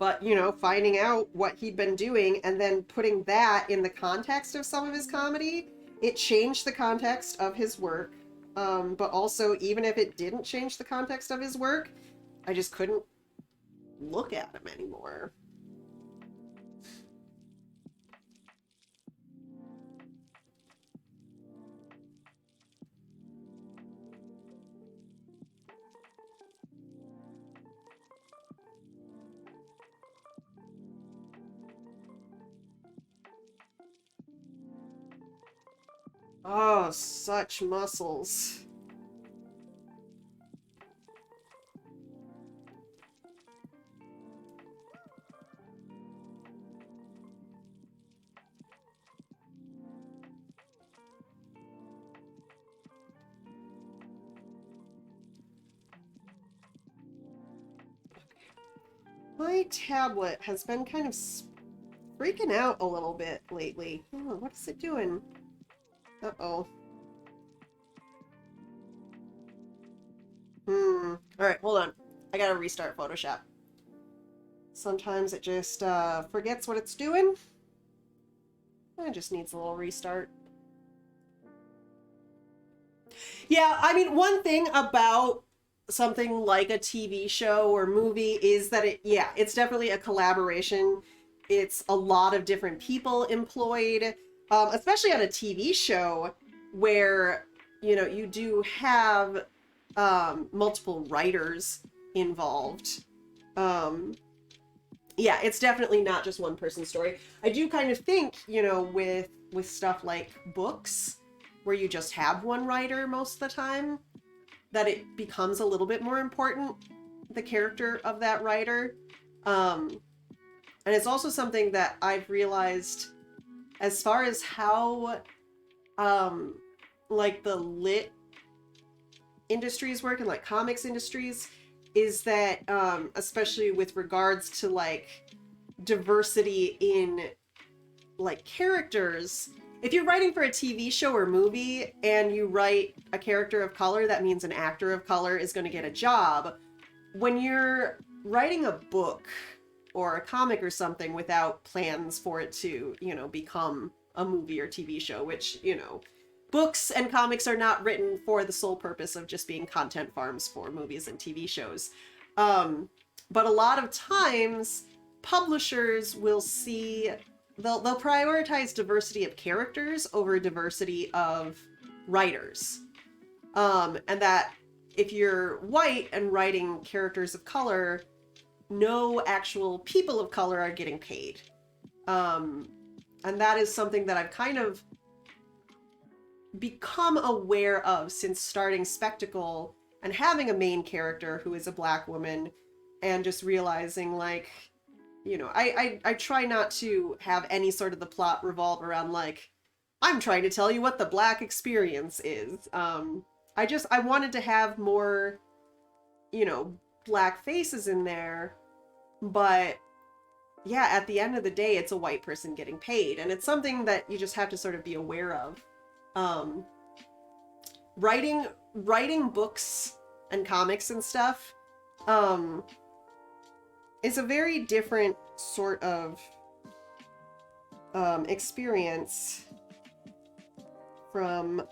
but, you know, finding out what he'd been doing and then putting that in the context of some of his comedy, it changed the context of his work. But also, even if it didn't change the context of his work, I just couldn't look at him anymore. Oh, such muscles. My tablet has been kind of freaking out a little bit lately. Oh, what is it doing? Uh-oh. Alright, hold on. I gotta restart Photoshop. Sometimes it just forgets what it's doing. It just needs a little restart. Yeah, I mean, one thing about something like a TV show or movie is that it's definitely a collaboration. It's a lot of different people employed, especially on a TV show where, you know, you do have multiple writers involved. Um, yeah, it's definitely not just one person's story. I do kind of think, you know, with stuff like books, where you just have one writer most of the time, that it becomes a little bit more important, the character of that writer. Um, and it's also something that I've realized as far as how, um, like the lit industries work and like comics industries, is that, especially with regards to like diversity in like characters, if you're writing for a TV show or movie and you write a character of color, that means an actor of color is going to get a job. When you're writing a book or a comic or something without plans for it to, you know, become a movie or TV show, which, you know, books and comics are not written for the sole purpose of just being content farms for movies and TV shows. But a lot of times, publishers will see they'll prioritize diversity of characters over diversity of writers. And that if you're white and writing characters of color, no actual people of color are getting paid. And that is something that I've kind of become aware of since starting Spectacle and having a main character who is a black woman, and just realizing, like, you know, I try not to have any sort of the plot revolve around, like, I'm trying to tell you what the black experience is. I wanted to have more, you know, black faces in there, but yeah, at the end of the day, it's a white person getting paid, and it's something that you just have to sort of be aware of. Um, writing books and comics and stuff, is a very different sort of experience from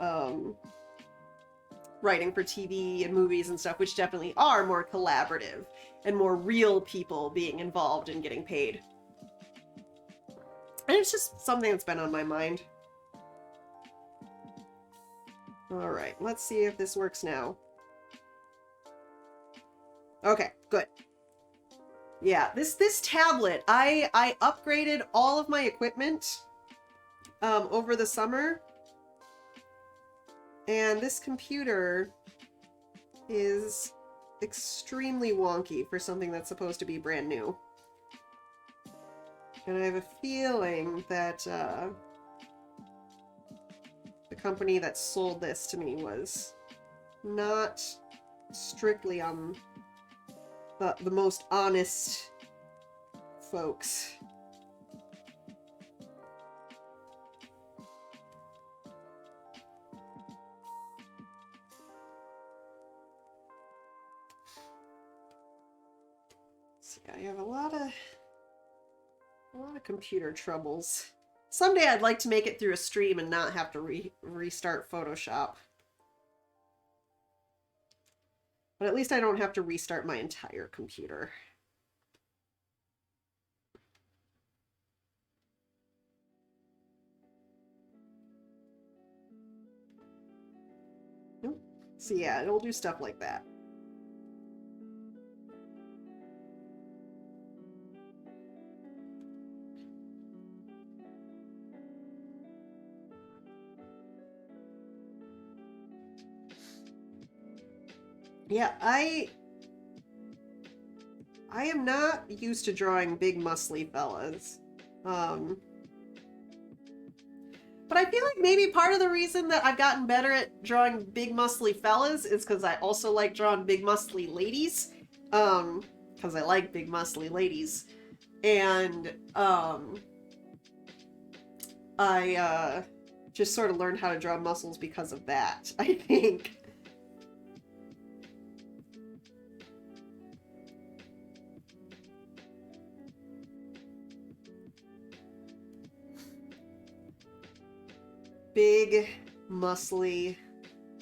writing for TV and movies and stuff, which definitely are more collaborative and more real people being involved and getting paid. And it's just something that's been on my mind. All right, let's see if this works now. Okay, good. Yeah, this tablet, I upgraded all of my equipment over the summer, and this computer is extremely wonky for something that's supposed to be brand new. And I have a feeling that the company that sold this to me was not strictly on the most honest folks. See, I have a lot of computer troubles. Someday I'd like to make it through a stream and not have to restart Photoshop. But at least I don't have to restart my entire computer. Nope. So yeah, it'll do stuff like that. Yeah, I am not used to drawing big muscly fellas. But I feel like maybe part of the reason that I've gotten better at drawing big muscly fellas is because I also like drawing big muscly ladies. Because I like big muscly ladies. And I just sort of learned how to draw muscles because of that, I think. Big, muscly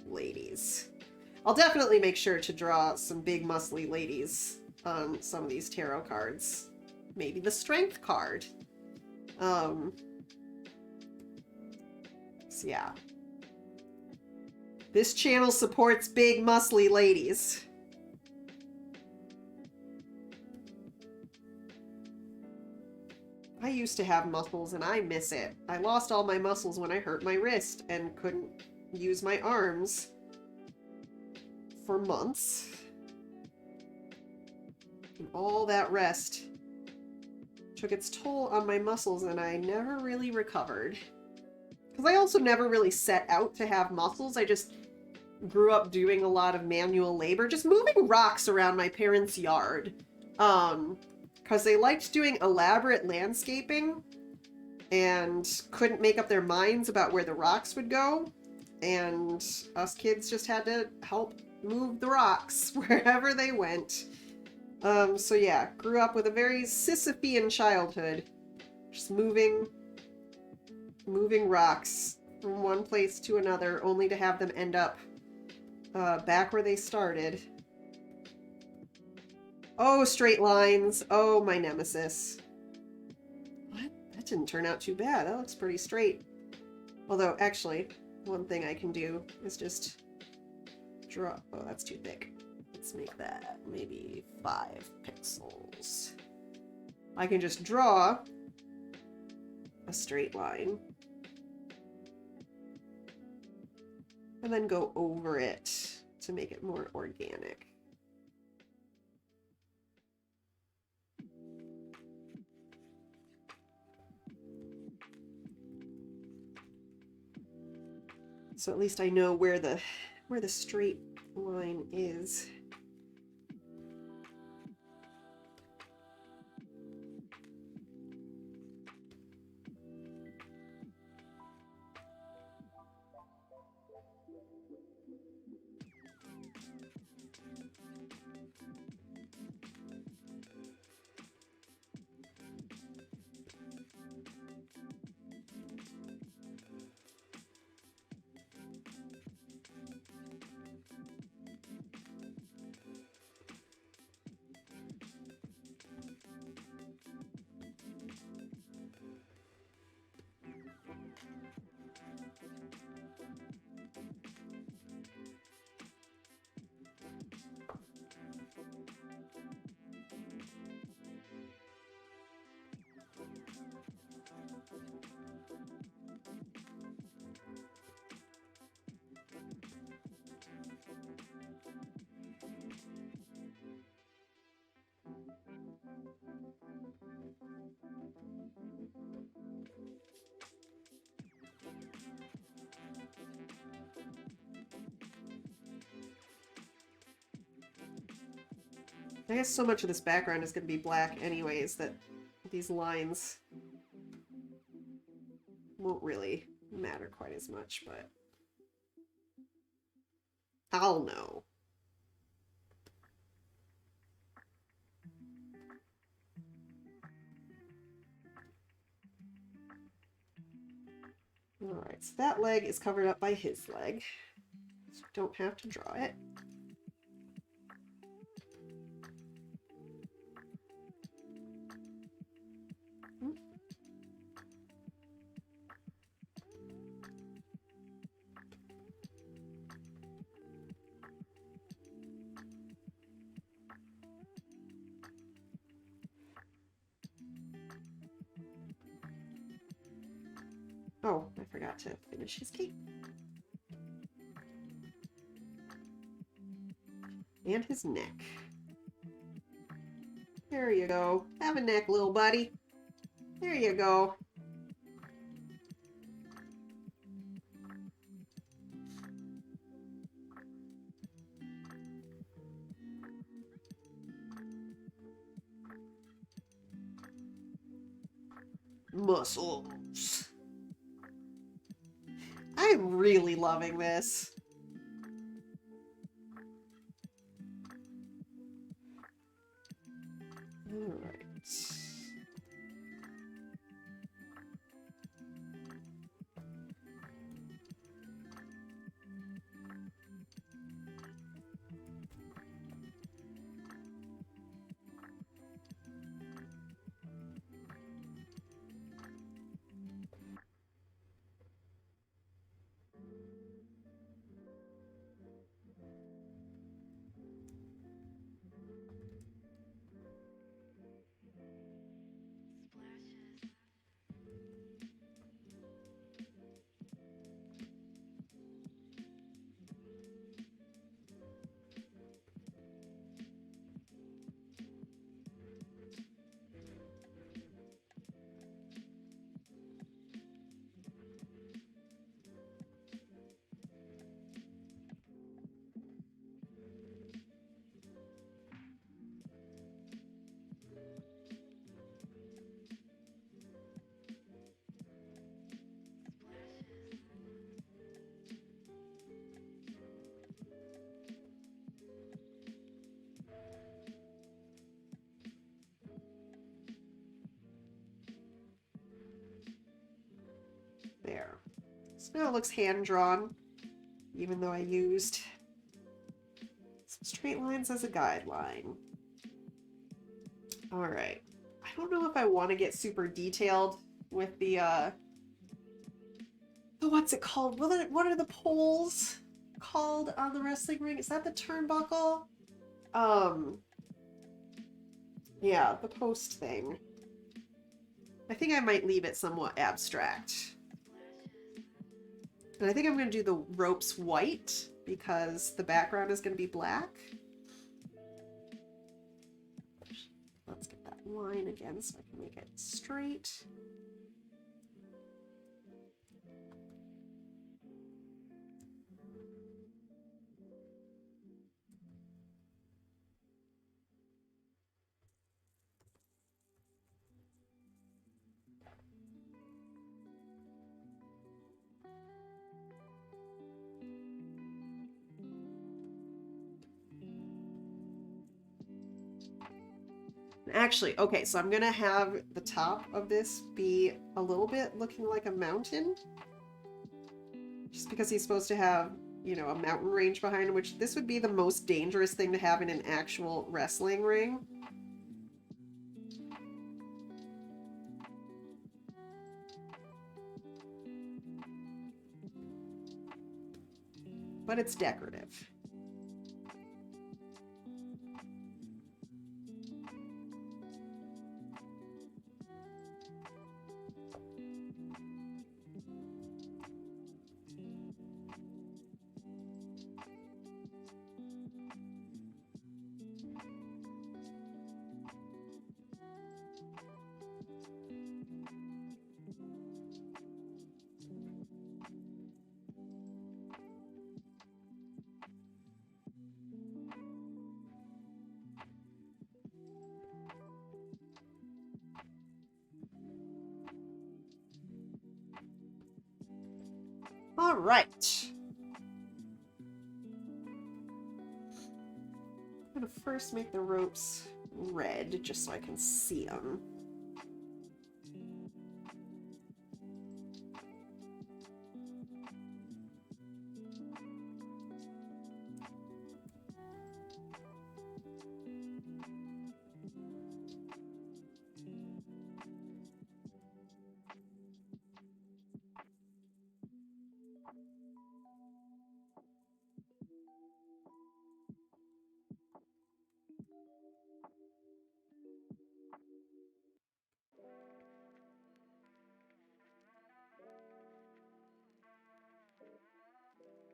ladies. I'll definitely make sure to draw some big, muscly ladies on some of these tarot cards. Maybe the strength card. So yeah. This channel supports big, muscly ladies. I used to have muscles and I miss it. I lost all my muscles when I hurt my wrist and couldn't use my arms for months. And all that rest took its toll on my muscles and I never really recovered. Because I also never really set out to have muscles. I just grew up doing a lot of manual labor, just moving rocks around my parents' yard. Because they liked doing elaborate landscaping and couldn't make up their minds about where the rocks would go. And us kids just had to help move the rocks wherever they went. So yeah, grew up with a very Sisyphean childhood. Just moving rocks from one place to another, only to have them end up back where they started. Oh, straight lines. Oh, my nemesis. What? That didn't turn out too bad. That looks pretty straight. Although, actually, one thing I can do is just draw... Oh, that's too thick. Let's make that maybe 5 pixels. I can just draw a straight line. And then go over it to make it more organic. So at least I know where the straight line is. I guess so much of this background is going to be black anyways that these lines won't really matter quite as much, but I'll know. Alright, so that leg is covered up by his leg. So we don't have to draw it. Oh, I forgot to finish his cape. And his neck. There you go. Have a neck, little buddy. There you go. Muscles. I'm really loving this. All right. There. So now it looks hand-drawn, even though I used some straight lines as a guideline. All right. I don't know if I want to get super detailed with the what's it called? What are the poles called on the wrestling ring? Is that the turnbuckle? Yeah, the post thing. I think I might leave it somewhat abstract. And I think I'm going to do the ropes white because the background is going to be black. Let's get that line again so I can make it straight. Actually, okay, so I'm gonna have the top of this be a little bit looking like a mountain. Just because he's supposed to have, you know, a mountain range behind him, which this would be the most dangerous thing to have in an actual wrestling ring. But it's decorative. All right. I'm gonna first make the ropes red just so I can see them.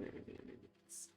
There it is.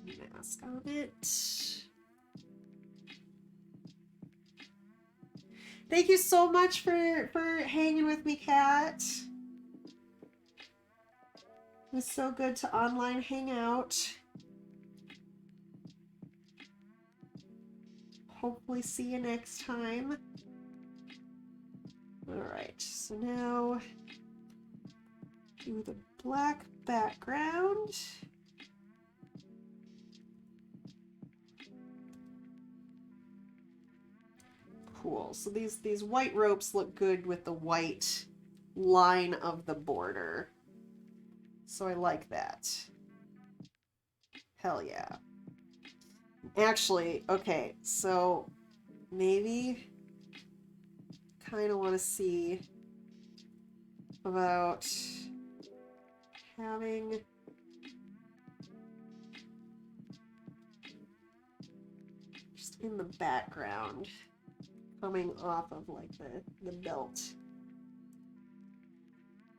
And mask on it. Thank you so much for hanging with me, Kat. It was so good to online hang out. Hopefully see you next time. Alright, so now do the black background. Cool. So these white ropes look good with the white line of the border. So I like that. Hell yeah. Actually, okay, so maybe kind of want to see about having just in the background coming off of like the belt.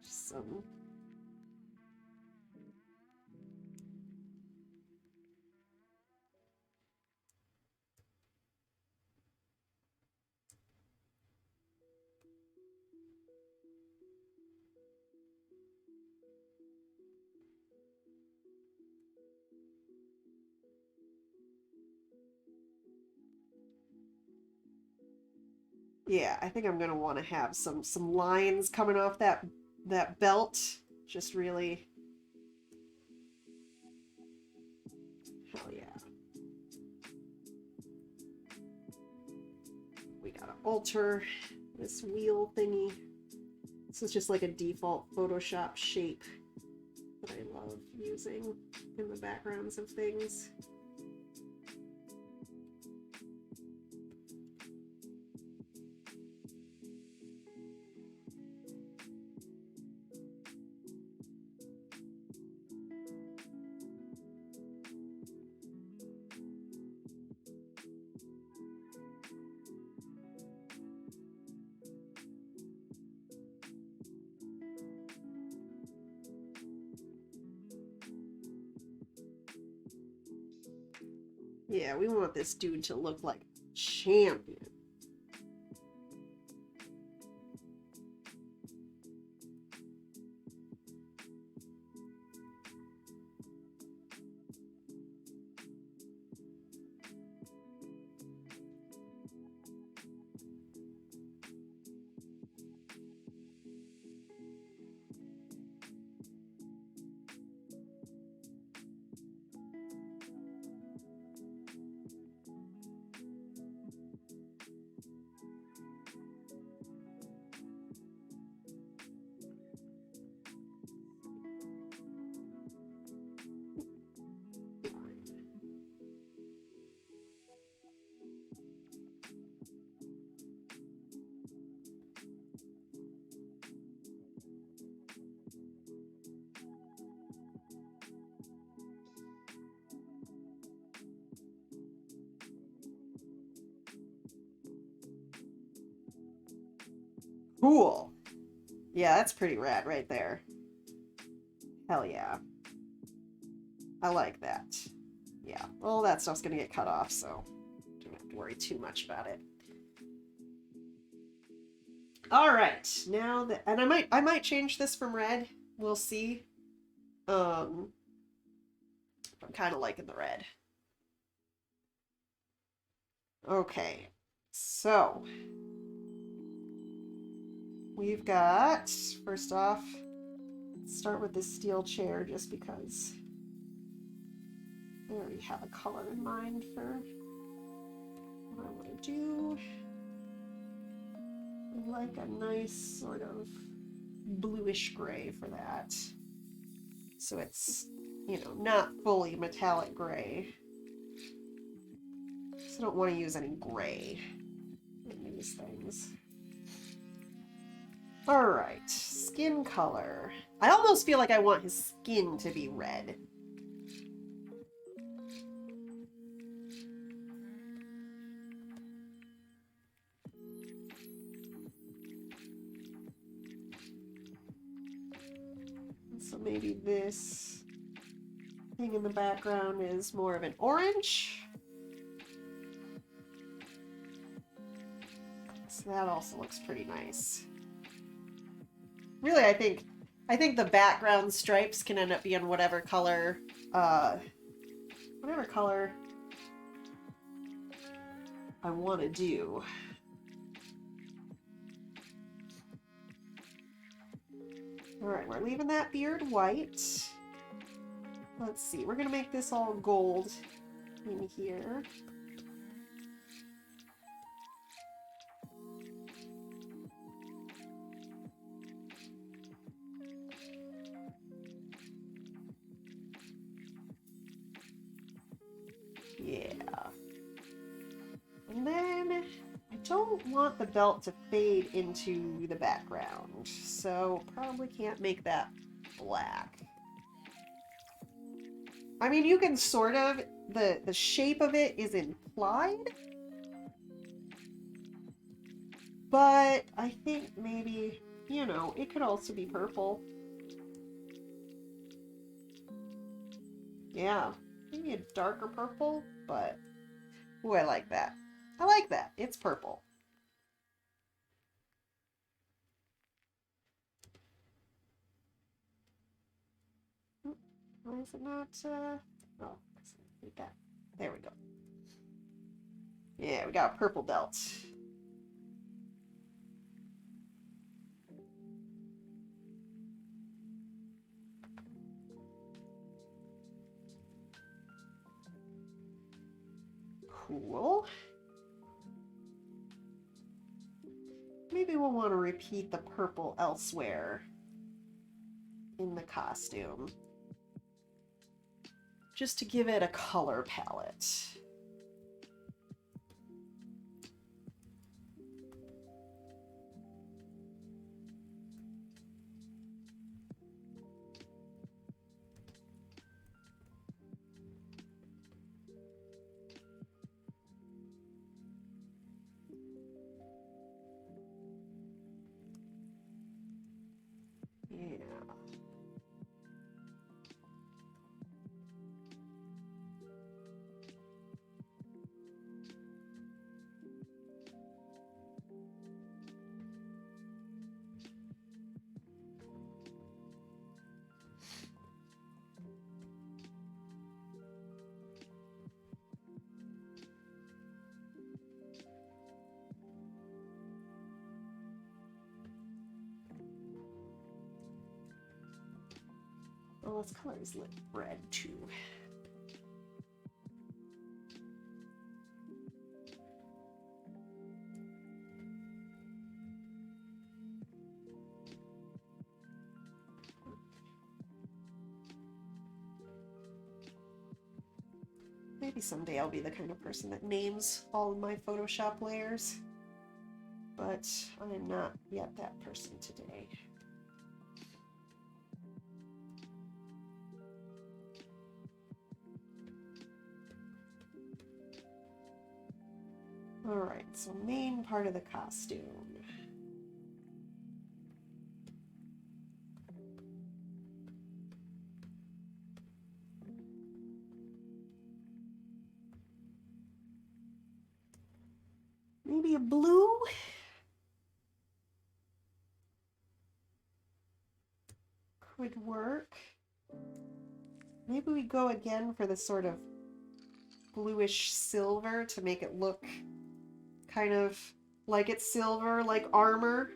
Just some yeah, I think I'm gonna want to have some lines coming off that belt. Just really, hell yeah. We gotta alter this wheel thingy. This is just like a default Photoshop shape that I love using in the backgrounds of things. Yeah, we want this dude to look like a champion. Cool. Yeah, that's pretty rad right there. Hell yeah. I like that. Yeah, all that stuff's gonna get cut off, so don't have to worry too much about it. All right, now that, and I might change this from red. We'll see. I'm kind of liking the red. Okay, so we've got, first off, let's start with this steel chair just because I already have a color in mind for what I want to do. I like a nice sort of bluish gray for that. So it's, you know, not fully metallic gray. So I don't want to use any gray in these things. Alright, skin color. I almost feel like I want his skin to be red. So maybe this thing in the background is more of an orange. So that also looks pretty nice. Really, I think the background stripes can end up being whatever color I want to do. Alright, we're leaving that beard white. Let's see, we're gonna make this all gold in here. Yeah. And then I don't want the belt to fade into the background, so probably can't make that black. I mean, you can sort of, the shape of it is implied, but I think maybe, you know, it could also be purple. Yeah, maybe a darker purple, but ooh, I like that. I like that. It's purple. Why is it not, oh, like that. There we go. Yeah, we got a purple belt. Cool. Maybe we'll want to repeat the purple elsewhere in the costume, just to give it a color palette. Yeah. Well, this color is lit red too. Maybe someday I'll be the kind of person that names all of my Photoshop layers, but I am not yet that person today. Alright, so main part of the costume. Maybe a blue? Could work. Maybe we go again for this sort of bluish silver to make it look kind of like it's silver, like armor.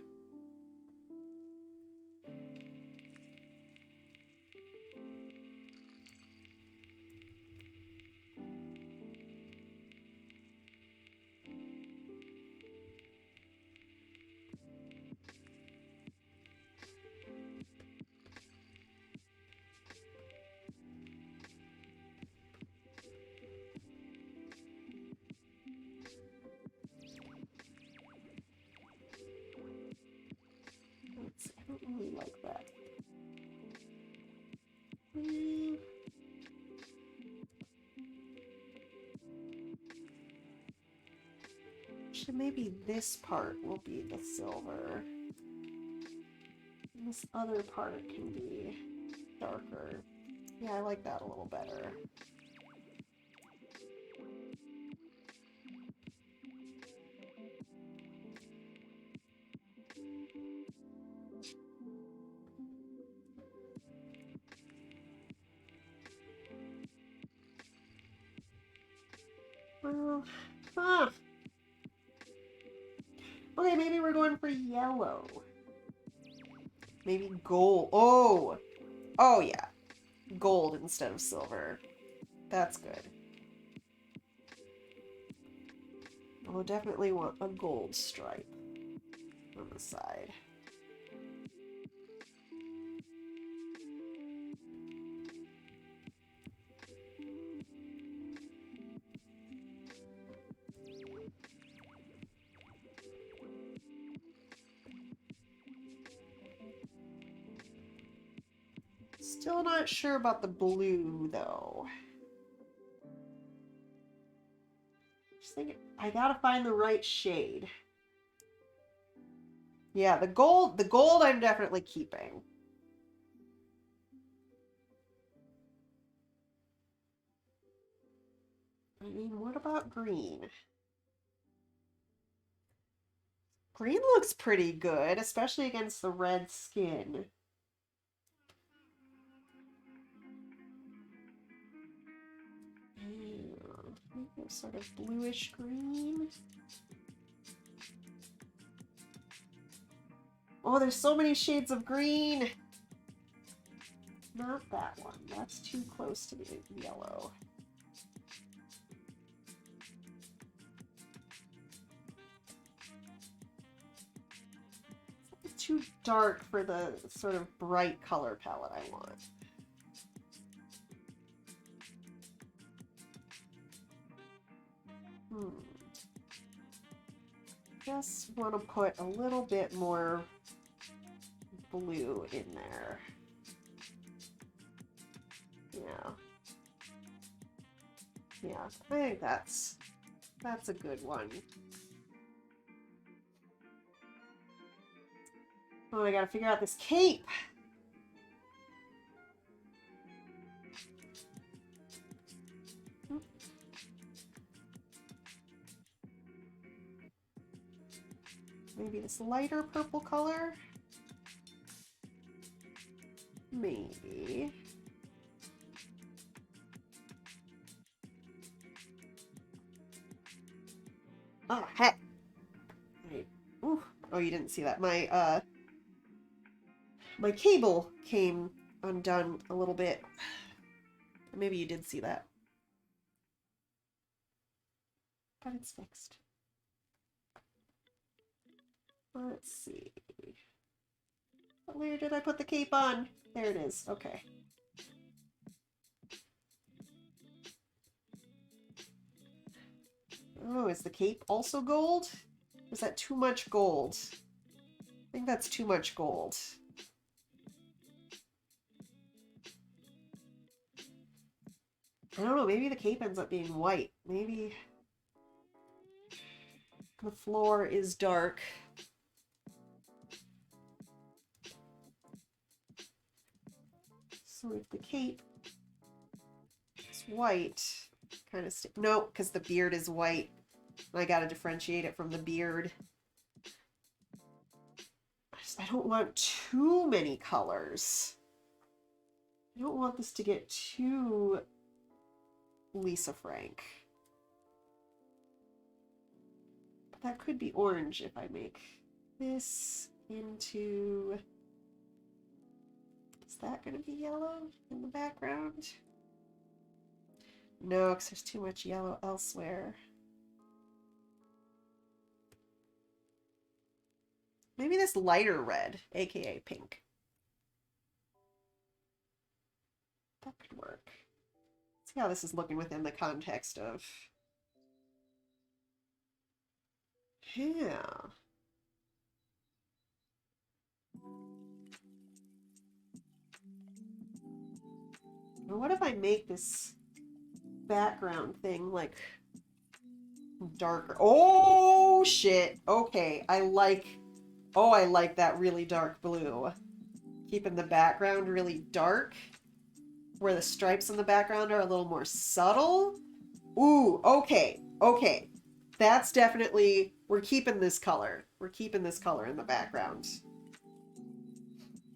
I don't really like that. Actually, maybe this part will be the silver. And this other part can be darker. Yeah, I like that a little better. Well, huh. Okay, maybe we're going for yellow. Maybe gold. Oh! Oh, yeah. Gold instead of silver. That's good. We'll definitely want a gold stripe on the side. Still not sure about the blue, though. Just thinking, I gotta find the right shade. Yeah, the gold I'm definitely keeping. I mean, what about green? Green looks pretty good, especially against the red skin. Sort of bluish green. Oh, there's so many shades of green. Not that one. That's too close to the yellow. It's too dark for the sort of bright color palette I want. Just want to put a little bit more blue in there. Yeah. Yeah, I think that's a good one. Oh, I gotta figure out this cape. Maybe this lighter purple color? Maybe. Oh, heck. Right. Ooh. Oh, you didn't see that. My cable came undone a little bit. Maybe you did see that. But it's fixed. Let's see. Where did I put the cape on? There it is. Okay. Oh, is the cape also gold? Is that too much gold? I think that's too much gold. I don't know, maybe the cape ends up being white. Maybe the floor is dark. So if the cape is white, kind of no, because the beard is white. I gotta differentiate it from the beard. I don't want too many colors. I don't want this to get too Lisa Frank. But that could be orange if I make this into... Is that going to be yellow in the background? No, because there's too much yellow elsewhere. Maybe this lighter red, aka pink. That could work. See how this is looking within the context of... Yeah. Well, what if I make this background thing like darker? Oh shit. Okay, I like that really dark blue. Keeping the background really dark, where the stripes in the background are a little more subtle. Ooh, okay. Okay. That's definitely, we're keeping this color. We're keeping this color in the background.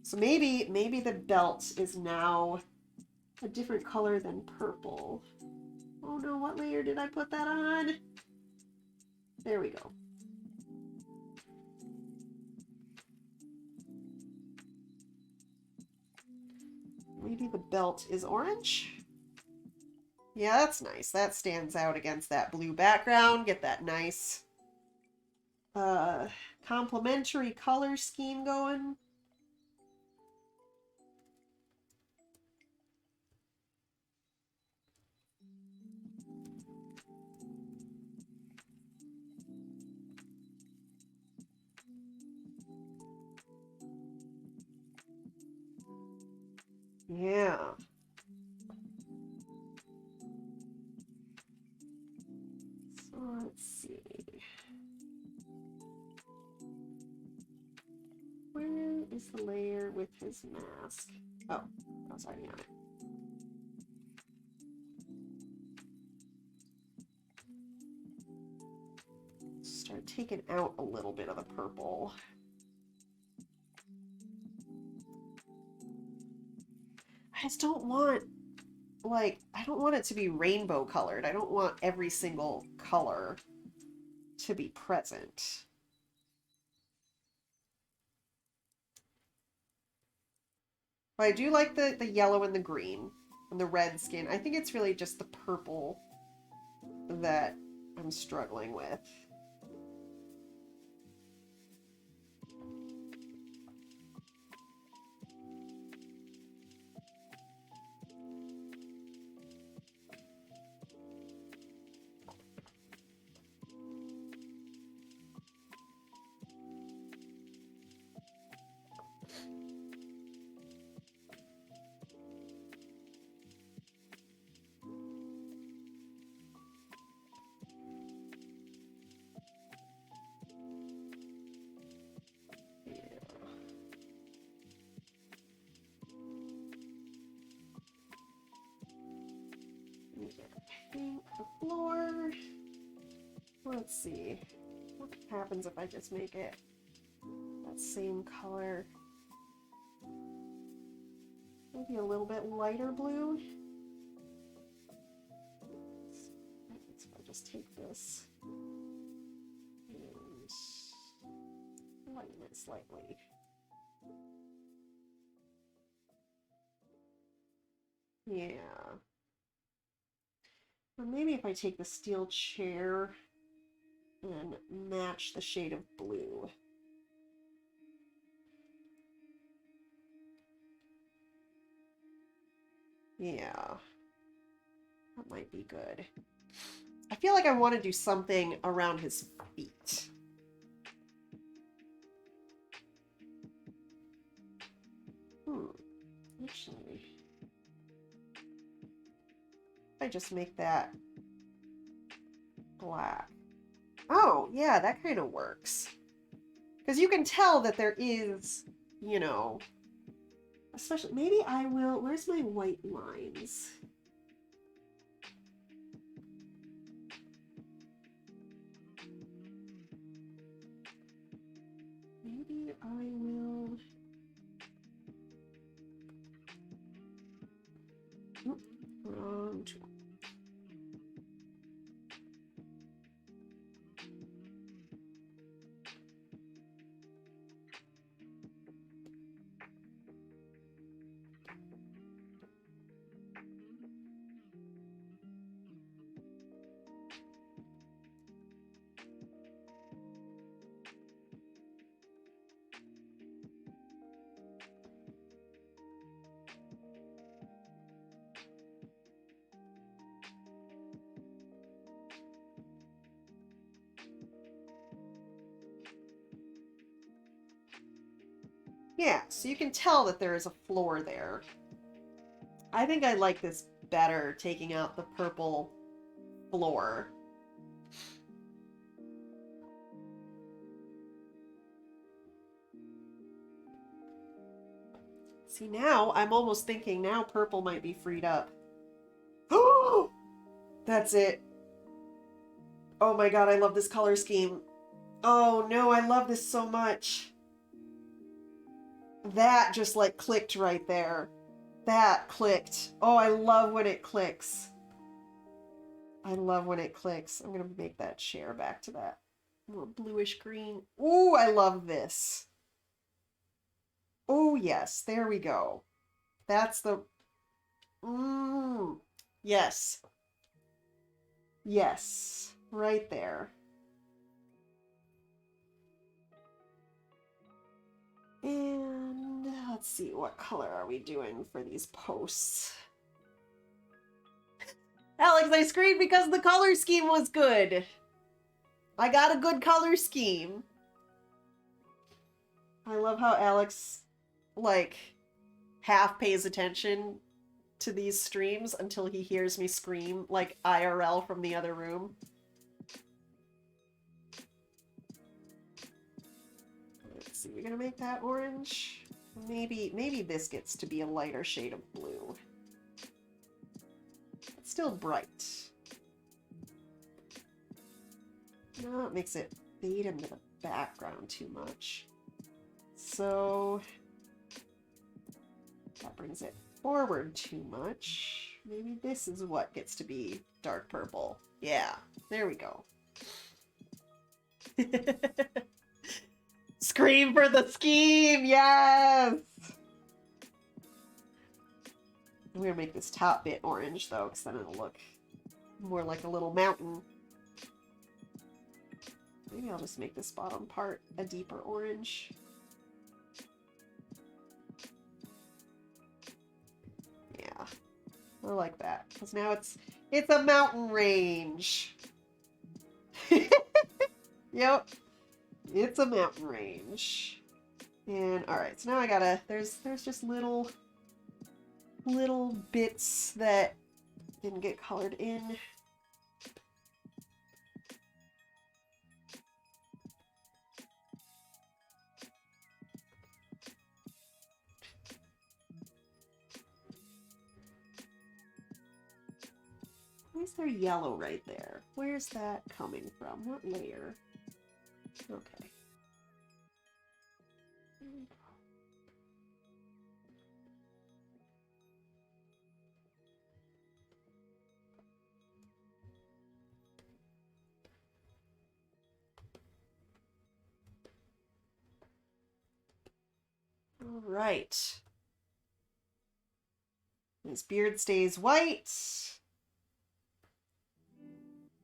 So maybe the belt is now a different color than purple. Oh no, what layer did I put that on? There we go. Maybe the belt is orange? Yeah, that's nice. That stands out against that blue background. Get that nice complementary color scheme going. Yeah. So let's see. Where is the layer with his mask? Oh, I was already on it. Start taking out a little bit of the purple. I just don't want, like, I don't want it to be rainbow colored. I don't want every single color to be present. But I do like the yellow and the green and the red skin. I think it's really just the purple that I'm struggling with. Paint the floor. Let's see. What happens if I just make it that same color? Maybe a little bit lighter blue. So if I just take this and lighten it slightly. Yeah. Or maybe if I take the steel chair and match the shade of blue. Yeah. That might be good. I feel like I want to do something around his feet. Actually, if I just make that black. Oh, yeah, that kind of works. Because you can tell that there is, you know, especially, maybe I will, where's my white lines? maybe I will... Oop, wrong tool. Yeah, so you can tell that there is a floor there. I think I like this better, taking out the purple floor. See, now I'm almost thinking now purple might be freed up. Oh! That's it. Oh my god, I love this color scheme. Oh no, I love this so much. That just like clicked right there. That clicked. Oh, I love when it clicks. I love when it clicks. I'm gonna make that chair back to that more bluish green. Ooh, I love this. Oh yes, there we go. That's the... Yes. Yes. Right there. And let's see, what color are we doing for these posts? Alex, I screamed because the color scheme was good. I got a good color scheme. I love how Alex, like, half pays attention to these streams until he hears me scream, like, IRL from the other room. Let's see, we're gonna make that orange. Maybe this gets to be a lighter shade of blue. It's still bright. No, it makes it fade into the background too much. So that brings it forward too much. Maybe this is what gets to be dark purple. Yeah, there we go. Scream for the scheme, yes! I'm gonna make this top bit orange though, because then it'll look more like a little mountain. Maybe I'll just make this bottom part a deeper orange. Yeah, I like that, because now it's a mountain range. Yep, it's a mountain range. And alright, so now I gotta, there's just little bits that didn't get colored in. Why is there yellow right there? Where's that coming from? What layer? Okay. All right. His beard stays white.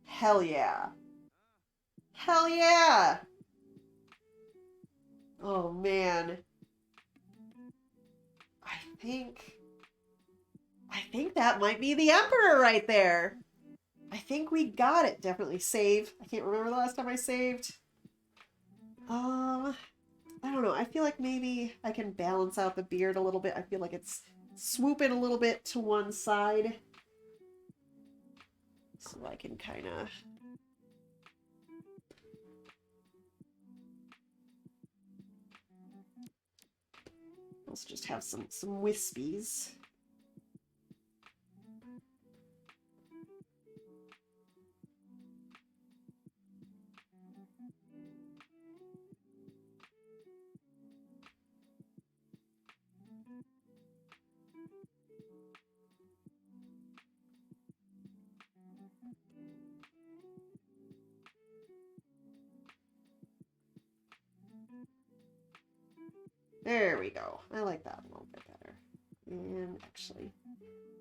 Hell yeah. Hell yeah! Oh man. I think that might be the Emperor right there. I think we got it. Definitely save. I can't remember the last time I saved. I don't know. I feel like maybe I can balance out the beard a little bit. I feel like it's swooping a little bit to one side. So I can kind of... Let's just have some wispies. There we go. I like that a little bit better. And actually,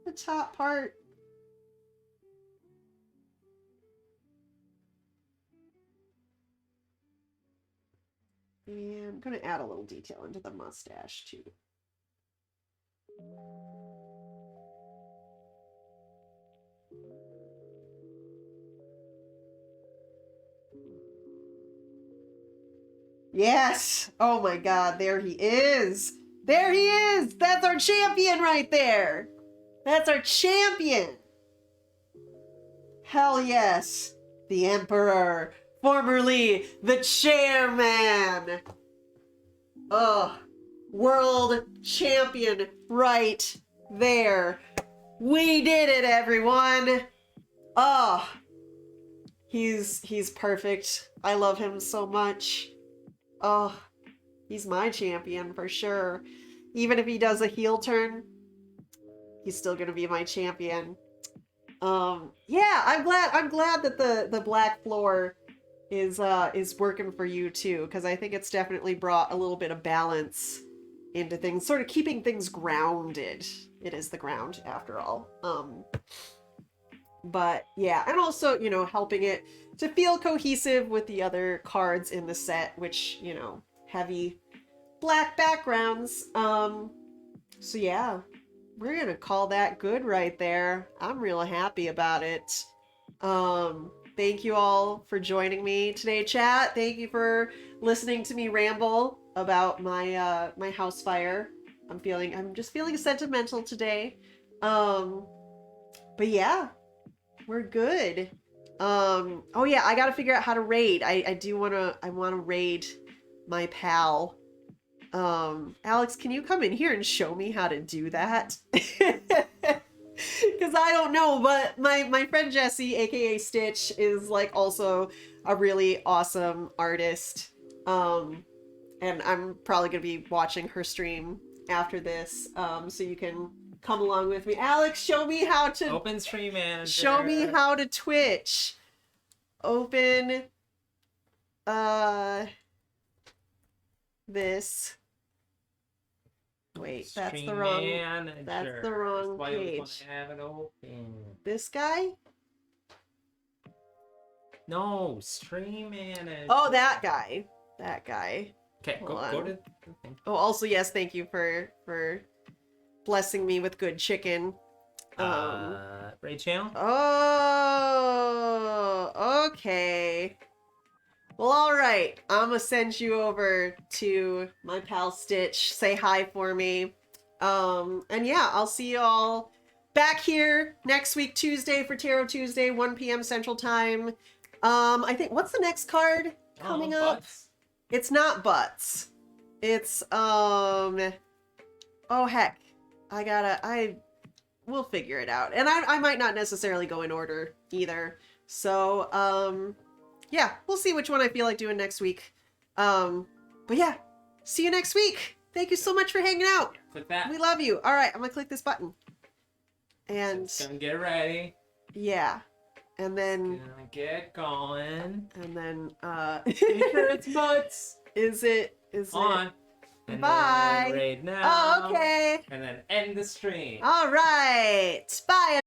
the top part. And I'm going to add a little detail into the mustache too. Yes! Oh my god, there he is! There he is! That's our champion right there! That's our champion! Hell yes! The Emperor, formerly the Chairman! Ugh. World champion right there. We did it, everyone! Oh, he's perfect. I love him so much. Oh, he's my champion for sure. Even if he does a heel turn, he's still gonna be my champion. Yeah, I'm glad that the black floor is working for you too, because I think it's definitely brought a little bit of balance into things, sort of keeping things grounded. It is the ground after all. But yeah, and also, you know, helping it to feel cohesive with the other cards in the set, which, you know, heavy black backgrounds. So yeah, we're gonna call that good right there. I'm real happy about it. Thank you all for joining me today, chat. Thank you for listening to me ramble about my my house fire. I'm just feeling sentimental today. But yeah, we're good. Oh yeah, I gotta figure out how to raid. I wanna raid my pal. Alex, can you come in here and show me how to do that? Because I don't know, but my friend Jesse, aka Stitch, is like also a really awesome artist. And I'm probably gonna be watching her stream after this. So you can come along with me. Alex, show me how to
Open Stream Manager.
show me how to Twitch. Open this. Wait, that's the wrong.
Manager.
That's the wrong
That's why we wanna
page.
have it open.
This guy?
No, Stream Manager.
Oh, that guy. That guy.
Okay,
Hold
go
on.
to the thing.
Oh, also yes, thank you for blessing me with good chicken.
Raid channel.
Oh, okay. Well, all right. I'm gonna send you over to my pal Stitch. Say hi for me. And yeah, I'll see you all back here next week, Tuesday, for Tarot Tuesday, 1 p.m. Central Time. I think, what's the next card coming up?
Butts.
It's not butts. It's, oh heck. We'll figure it out. And I might not necessarily go in order either. So, yeah, we'll see which one I feel like doing next week. But yeah, see you next week. Thank you so much for hanging out.
Click that.
We love you. All right, I'm gonna click this button. And
It's gonna get ready.
yeah, and then
Gonna get going.
and then
Make sure it's butts.
is it
On. And
Bye.
then raid now.
Oh, okay.
And then end the stream.
All right. Bye.